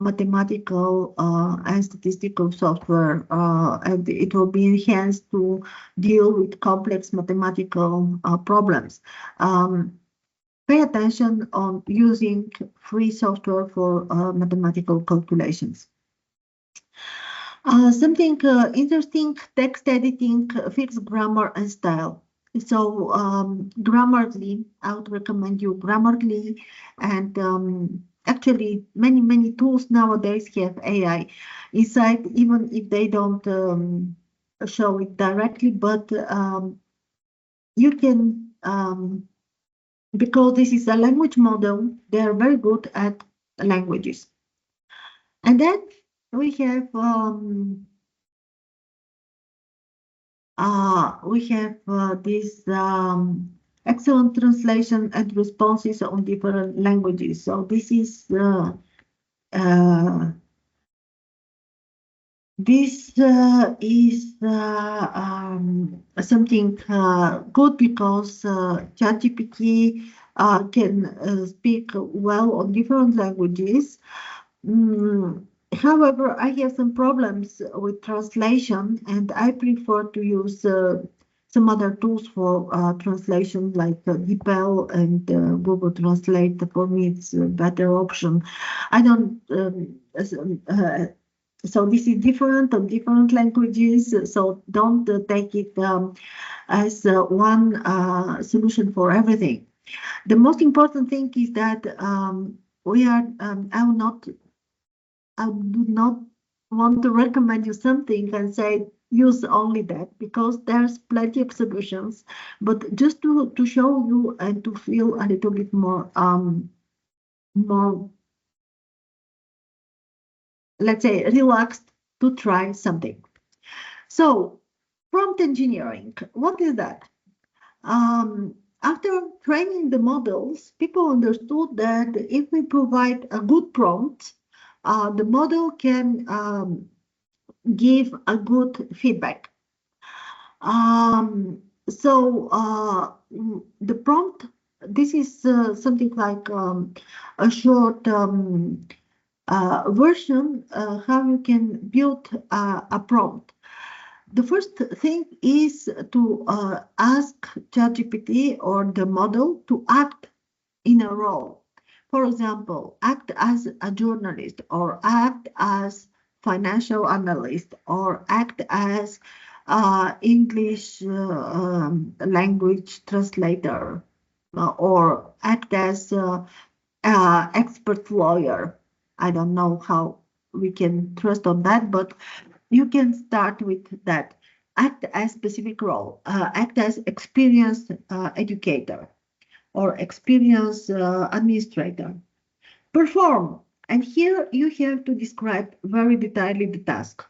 mathematical and statistical software, and it will be enhanced to deal with complex mathematical problems. Pay attention on using free software for mathematical calculations. Something interesting, text editing, fixed grammar and style. So Grammarly, I would recommend you Grammarly, and actually many tools nowadays have AI inside, even if they don't show it directly, but you can, because this is a language model, they are very good at languages. And then we have this excellent translation and responses on different languages. So this is something good because ChatGPT can speak well on different languages. However, I have some problems with translation, and I prefer to use some other tools for translation, like DeepL and Google Translate. For me, it's a better option. I don't. So this is different on different languages. So don't take it as one solution for everything. The most important thing is that I do not want to recommend you something and say use only that, because there's plenty of solutions, but just to show you and to feel a little bit more let's say relaxed to try something. So prompt engineering, what is that? After training the models, people understood that if we provide a good prompt, the model can give a good feedback. So the prompt, this is something like a short version how you can build a prompt. The first thing is to ask ChatGPT or the model to act in a role. For example, act as a journalist or act as financial analyst or act as English language translator or act as expert lawyer. I don't know how we can trust on that, but you can start with that. Act as specific role, act as experienced educator or experienced administrator. Perform, and here you have to describe very detailedly the task.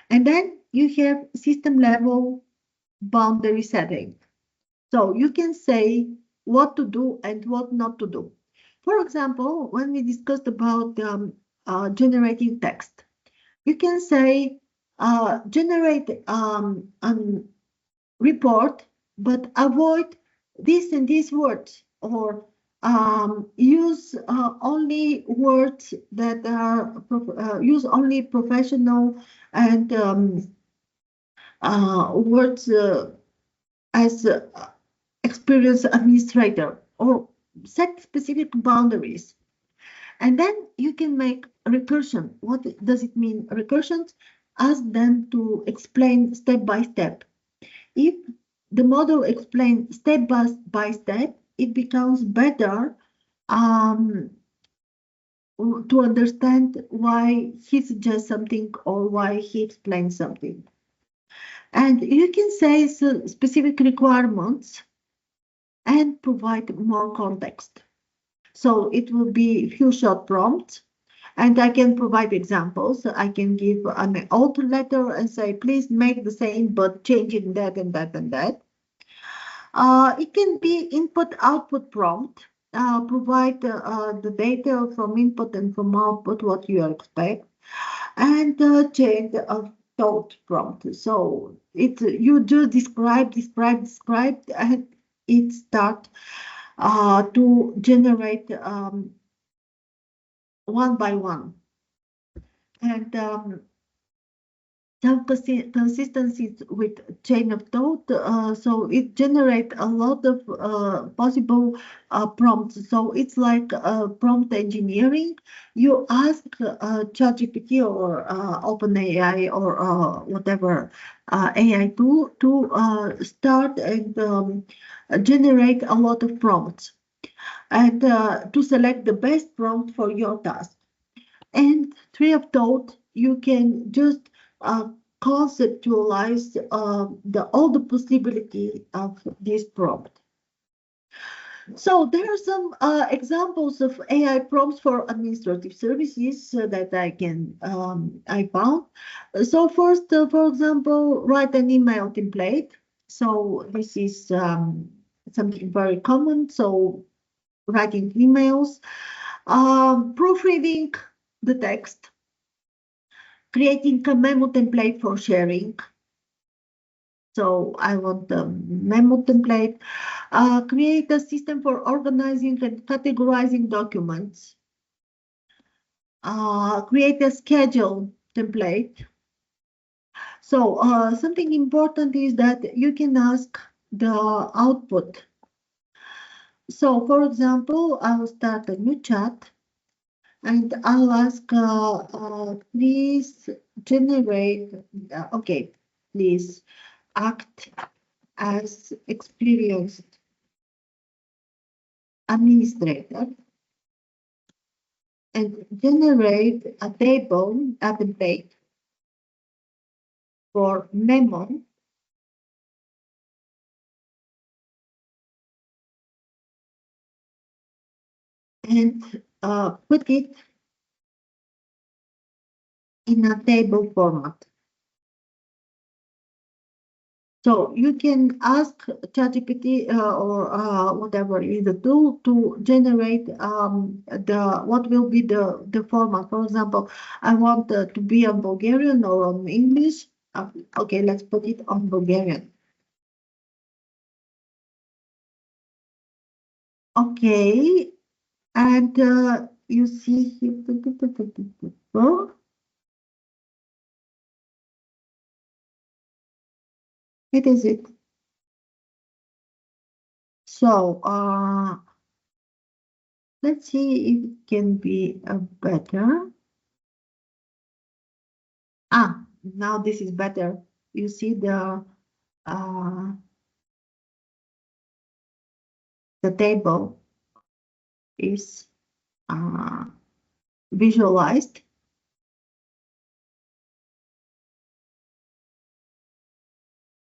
And then you have system level boundary setting. So you can say what to do and what not to do. For example, when we discussed about generating text, you can say generate a report, but avoid this and these words, or use only words that are use only professional and words as experienced administrator, or set specific boundaries. And then you can make recursion. What does it mean, recursion? Ask them to explain step by step. If the model explains step by step, it becomes better to understand why he suggests something or why he explains something. And you can say specific requirements and provide more context. So it will be few short prompts, and I can provide examples. I can give an author letter and say, please make the same, but changing that and that and that. It can be input-output prompt. Provide the data from input and from output, what you expect, and change the thought prompt. So you do describe, and it start to generate one by one. And some consistencies with chain of thought, so it generates a lot of possible prompts. So it's like prompt engineering. You ask ChatGPT or OpenAI or whatever AI tool to start and generate a lot of prompts and to select the best prompt for your task. And tree of thought, you can just conceptualize all the possibility of this prompt. So there are some examples of AI prompts for administrative services that I found. So first, for example, write an email template. So this is something very common. So writing emails, proofreading the text, creating a memo template for sharing. So I want the memo template. Create a system for organizing and categorizing documents. Create a schedule template. So something important is that you can ask the output. So for example, I'll start a new chat and I'll ask, please generate, okay, please act as experienced administrator and generate a table, a template for memo and put it in a table format. So you can ask ChatGPT or whatever is the tool to generate what will be the format. For example, I want to be on Bulgarian or on English. Okay, let's put it on Bulgarian. Okay, and you see here. It is it. So let's see if it can be better. Now this is better. You see the table is visualized.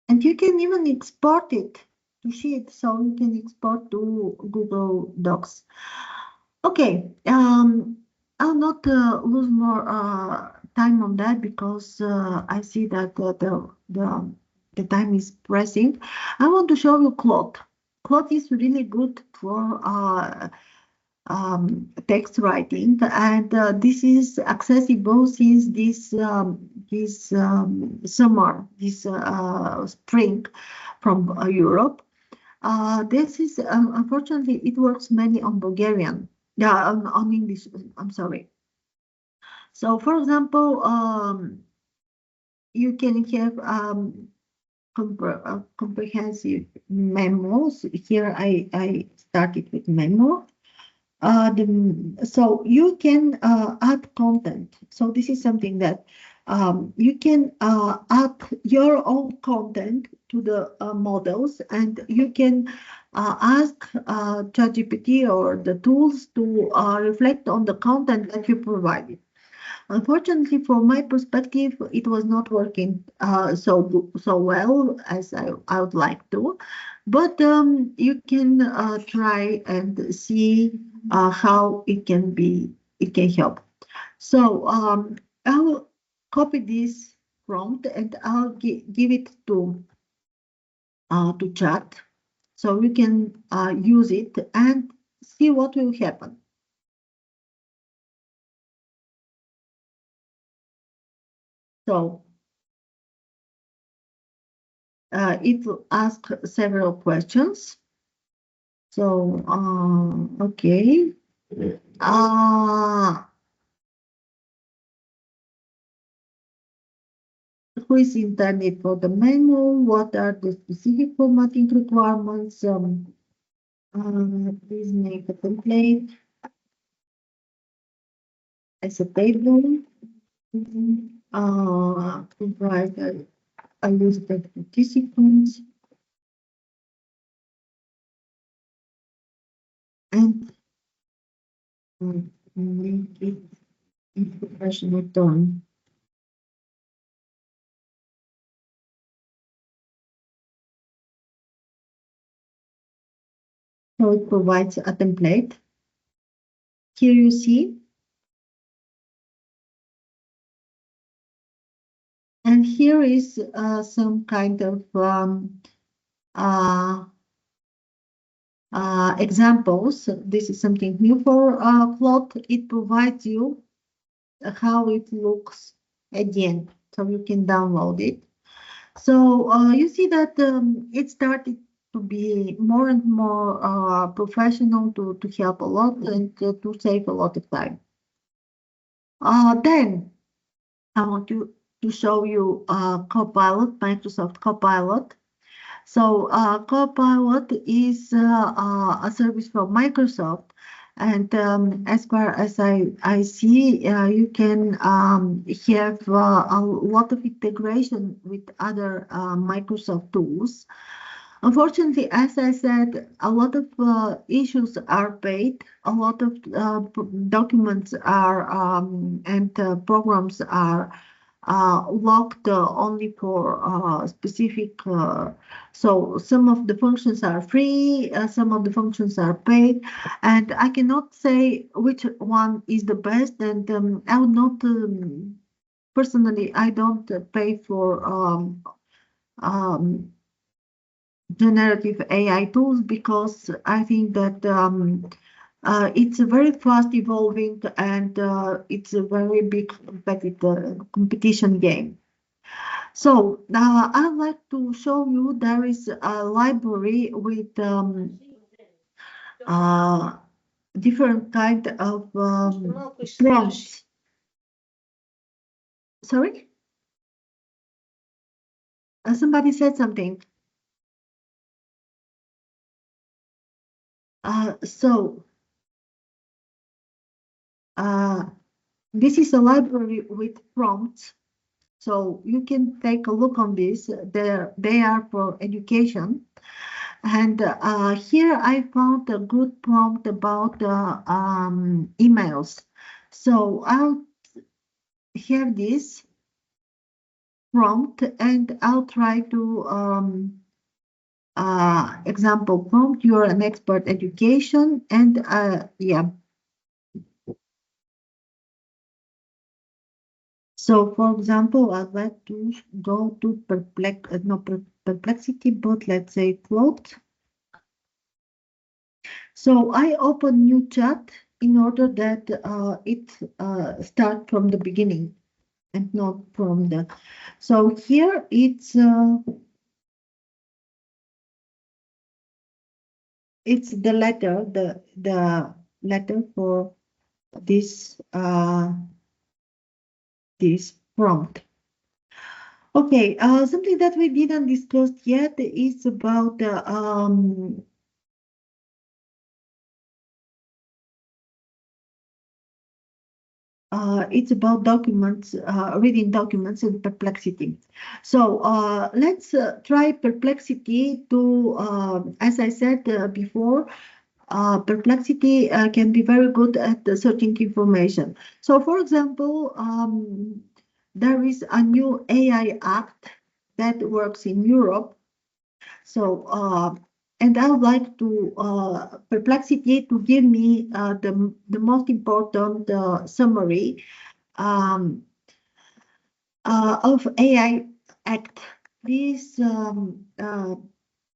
And you can even export it to sheet, so you can export to Google Docs. Okay, I'll not lose more time on that because I see that the time is pressing. I want to show you Claude. Claude is really good for text writing, and this is accessible since this summer, this spring from Europe. This is unfortunately it works mainly on Bulgarian, yeah, on English. I'm sorry. So, for example, you can have comprehensive memos. Here, I started with memo. So you can add content. So this is something that you can add your own content to the models, and you can ask ChatGPT or the tools to reflect on the content that you provided. Unfortunately, from my perspective, it was not working so well as I would like to. But you can try and see how it can help. So I'll copy this prompt and I'll give it to chat, so we can use it and see what will happen. So it will ask several questions. So okay. Who is intended for the manual? What are the specific formatting requirements? Please make a template as a table. Provide a list of participants and make it in professional tone. So it provides a template. Here you see. And here is some kind of examples. This is something new for Claude. It provides you how it looks at the end, so you can download it. So you see that it started to be more and more professional, to help a lot and to save a lot of time. Then I want to show you Copilot, Microsoft Copilot. So Copilot is a service from Microsoft, and as far as I see, you can have a lot of integration with other Microsoft tools. Unfortunately, as I said, a lot of issues are paid, a lot of documents are and programs are locked only for specific. So some of the functions are free, some of the functions are paid, and I cannot say which one is the best. And I would not personally, I don't pay for generative AI tools because I think that it's a very fast evolving and it's a very big competition game. So I'd like to show you there is a library with different kind of prompts. Sorry? Somebody said something. This is a library with prompts. So you can take a look on this. They are for education. And here I found a good prompt about emails. So I'll have this prompt and I'll try to example prompt. You're an expert education and yeah. So for example, I'd like to go to perplexity, but let's say float. So I open new chat in order that it start from the beginning and not from the. So here it's the letter, the letter for this this prompt. Okay, something that we didn't discuss yet is about it's about documents, reading documents in Perplexity. So let's try Perplexity to, as I said before, Perplexity can be very good at searching information. So for example, there is a new AI Act that works in Europe. So and I would like to Perplexity to give me the most important summary of AI Act. Please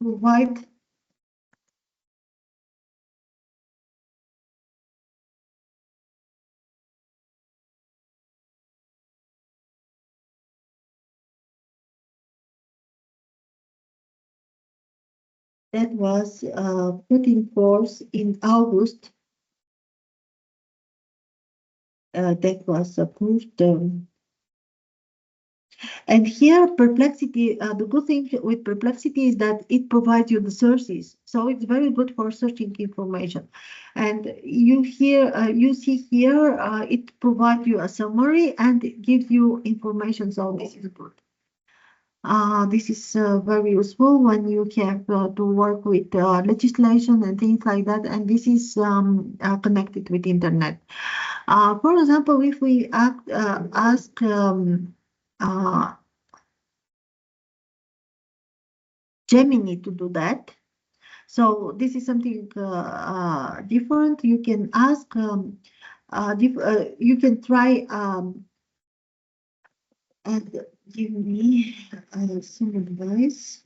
provide. That was put in force in August. That was approved. And here, Perplexity, the good thing with Perplexity is that it provides you the sources. So it's very good for searching information. And you see here, it provides you a summary and it gives you information. So this is good. This is very useful when you have to work with legislation and things like that. And this is connected with internet. For example, if we ask Gemini to do that. So this is something different. You can ask, you can try and give me some advice.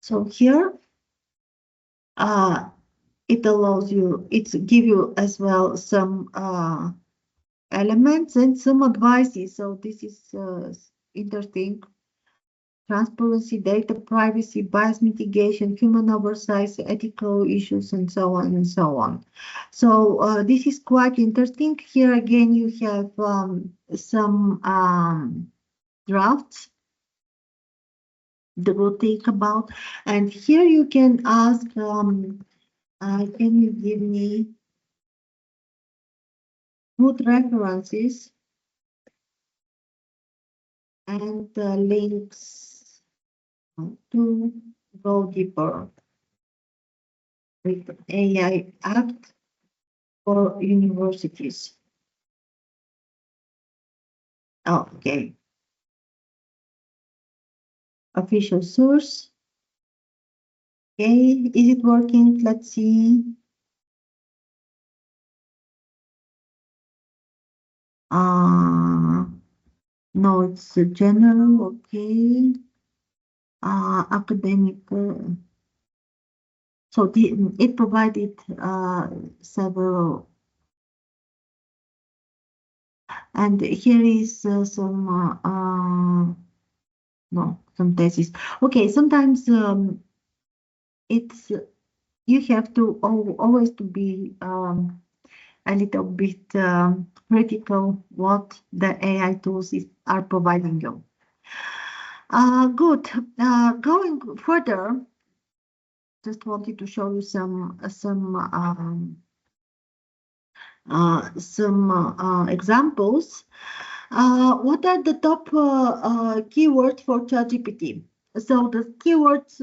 So here, it allows you, it give you as well some elements and some advices. So this is interesting. Transparency, data privacy, bias mitigation, human oversight, ethical issues, and so on and so on. So this is quite interesting. Here again, you have some drafts that we'll think about. And here you can ask, can you give me good references and links to go deeper with AI Act for universities. Oh, okay. Official source. Okay, is it working? Let's see. No, it's general. Okay. academic. So it provided several, and here is some thesis. Okay, sometimes it's you have to always to be a little bit critical what the AI tools are providing you. Good. Going further, just wanted to show you some examples. What are the top keywords for ChatGPT? So the keywords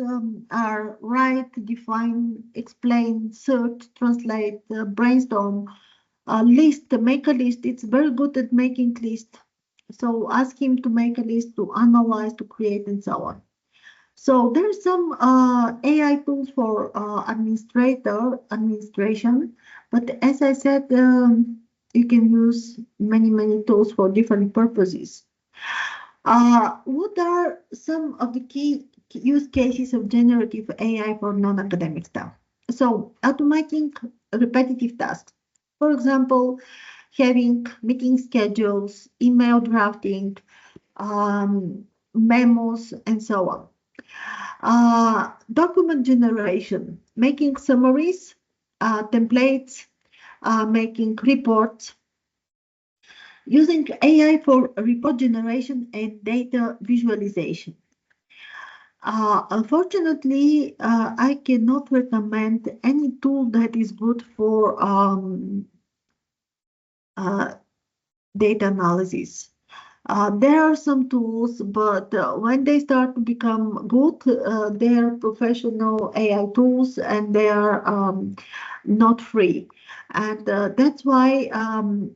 are write, define, explain, search, translate, brainstorm, list, make a list. It's very good at making list. So ask him to make a list, to analyze, to create, and so on. So there's some AI tools for administration, but as I said, you can use many tools for different purposes. What are some of the key use cases of generative AI for non-academic stuff? So automating repetitive tasks. For example, having meeting schedules, email drafting, memos, and so on. Document generation, making summaries, templates, making reports, using AI for report generation and data visualization. Unfortunately, I cannot recommend any tool that is good for data analysis. There are some tools, but when they start to become good, they are professional AI tools and they are not free. And that's why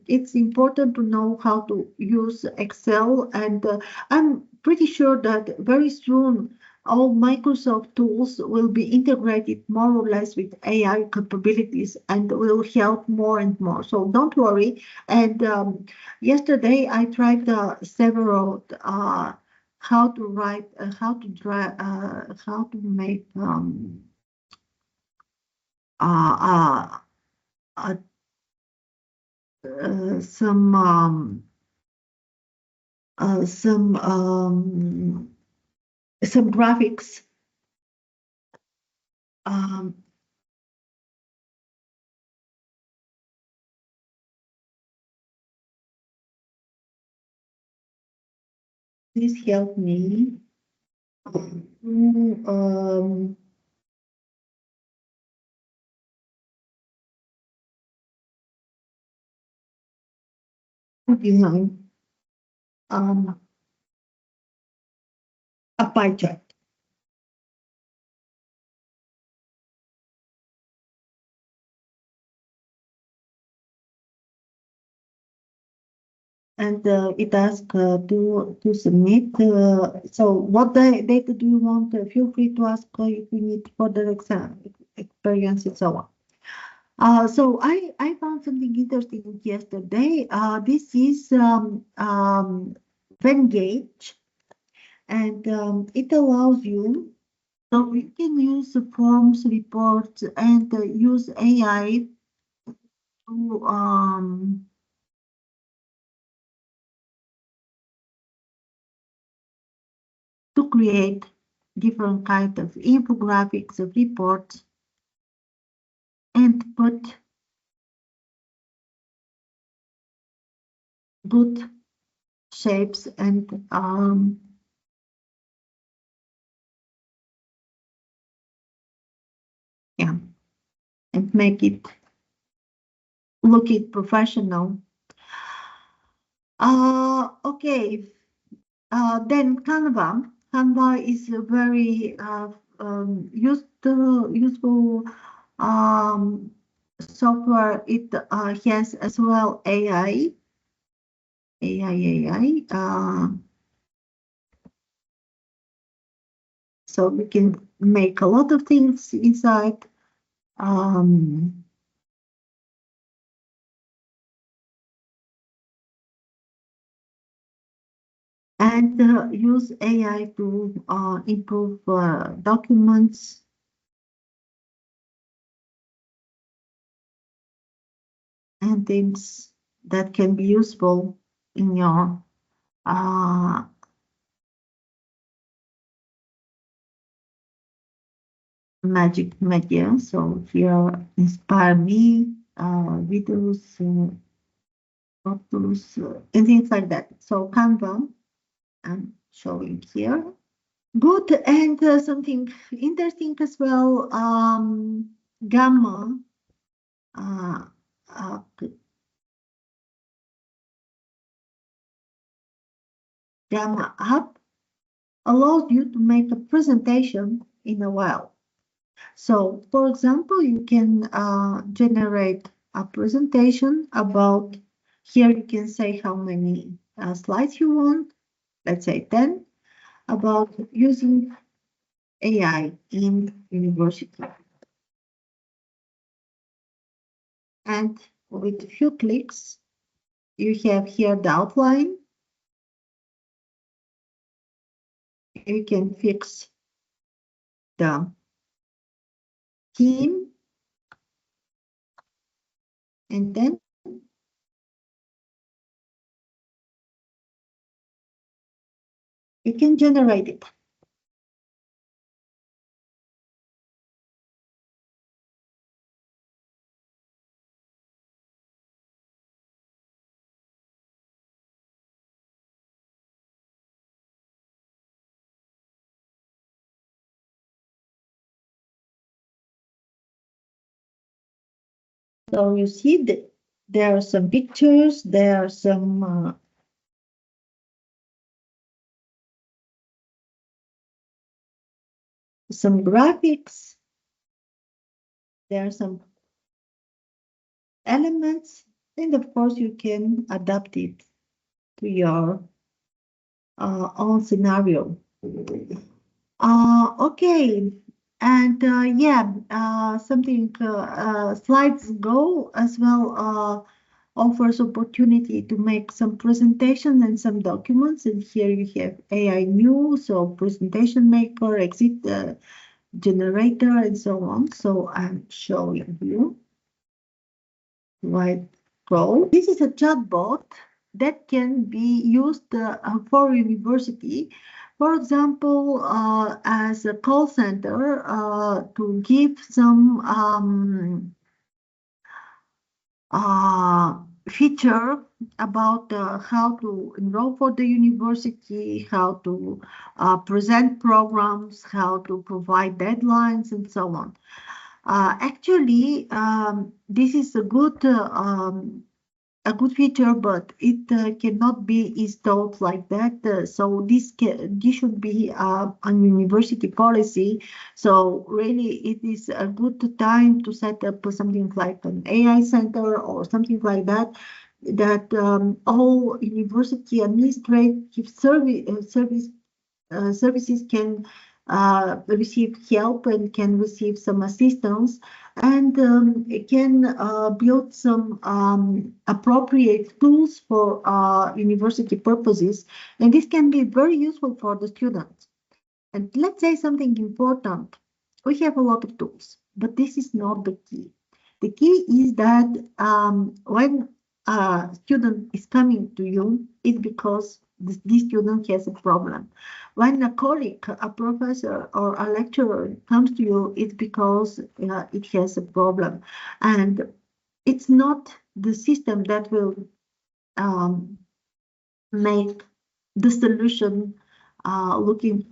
it's important to know how to use Excel. And I'm pretty sure that very soon all Microsoft tools will be integrated more or less with AI capabilities and will help more and more. So don't worry. And yesterday I tried several how to write, how to make some graphics. Please help me. Design a pie chart. And it asks to submit. So what data do you want? Feel free to ask if you need further experience and so on. So I found something interesting yesterday. This is Vengage, and it allows you, so you can use forms, reports, and use AI to create different kinds of infographics, of reports, and put good shapes and and make it looking professional. Okay. Then Canva. Canva is a very useful software. It has as well AI. So we can make a lot of things inside. and use AI to improve documents and things that can be useful in your magic media. So here, inspire me, videos, photos, and things like that. So Canva, I'm showing here. Good, and something interesting as well, Gamma, uh, uh, Gamma app allows you to make a presentation in a while. So, for example, you can generate a presentation about, here you can say how many slides you want, let's say 10, about using AI in university. And with a few clicks, you have here the outline. You can fix the theme, and then you can generate it. So you see that there are some pictures, there are some graphics, there are some elements, and of course you can adapt it to your own scenario. Okay, and yeah, something Slides Go as well offers opportunity to make some presentations and some documents. And here you have AI news or presentation maker, exit generator, and so on. So I'm showing you White Go. This is a chatbot that can be used for university. For example, as a call center to give some feature about how to enroll for the university, how to present programs, how to provide deadlines, and so on. Actually, this is a good feature, but it cannot be installed like that. So this should be a university policy. So really, it is a good time to set up something like an AI center or something like that. That all university administrative services can receive help and can receive some assistance, and can build some appropriate tools for university purposes. And this can be very useful for the students. And let's say something important. We have a lot of tools, but this is not the key. The key is that when a student is coming to you, it's because this student has a problem. When a colleague, a professor, or a lecturer comes to you, it's because it has a problem. And it's not the system that will make the solution looking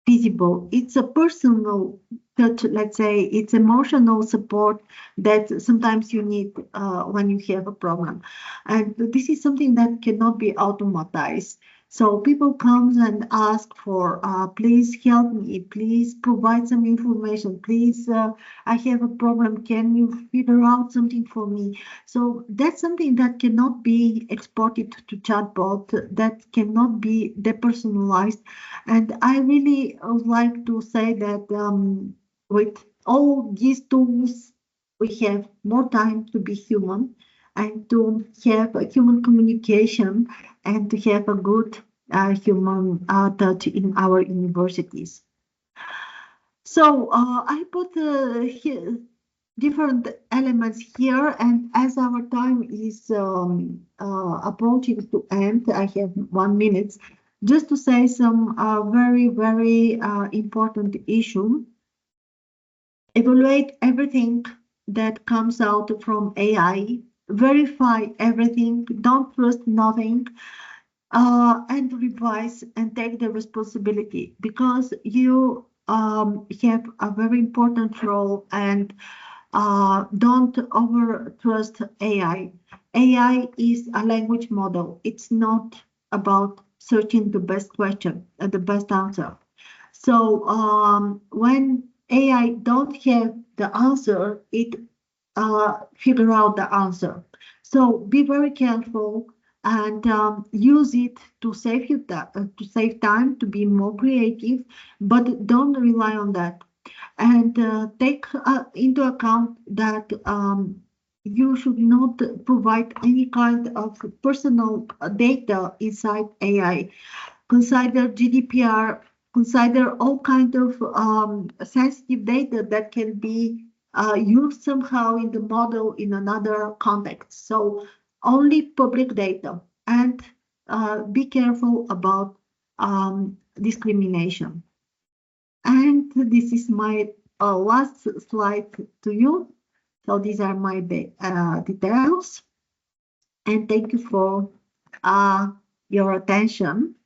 visible. It's a personal touch, let's say, it's emotional support that sometimes you need when you have a problem. And this is something that cannot be automatized. So people come and ask for, please help me, please provide some information, please, I have a problem, can you figure out something for me? So that's something that cannot be exported to chatbot, that cannot be depersonalized. And I really would like to say that with all these tools, we have more time to be human. and to have a human communication and to have a good human touch in our universities. So I put different elements here, and as our time is approaching to end, I have 1 minute just to say some very, very important issue. Evaluate everything that comes out from AI, verify everything, don't trust nothing, and revise and take the responsibility, because you have a very important role, and don't over trust AI. AI is a language model. It's not about searching the best question and the best answer. So when AI don't have the answer, it figure out the answer. So be very careful and use it to save you to save time, to be more creative, but don't rely on that. And take into account that you should not provide any kind of personal data inside AI. Consider GDPR, consider all kind of sensitive data that can be used somehow in the model in another context. So only public data, and be careful about discrimination. And this is my last slide to you. So these are my details. And thank you for your attention.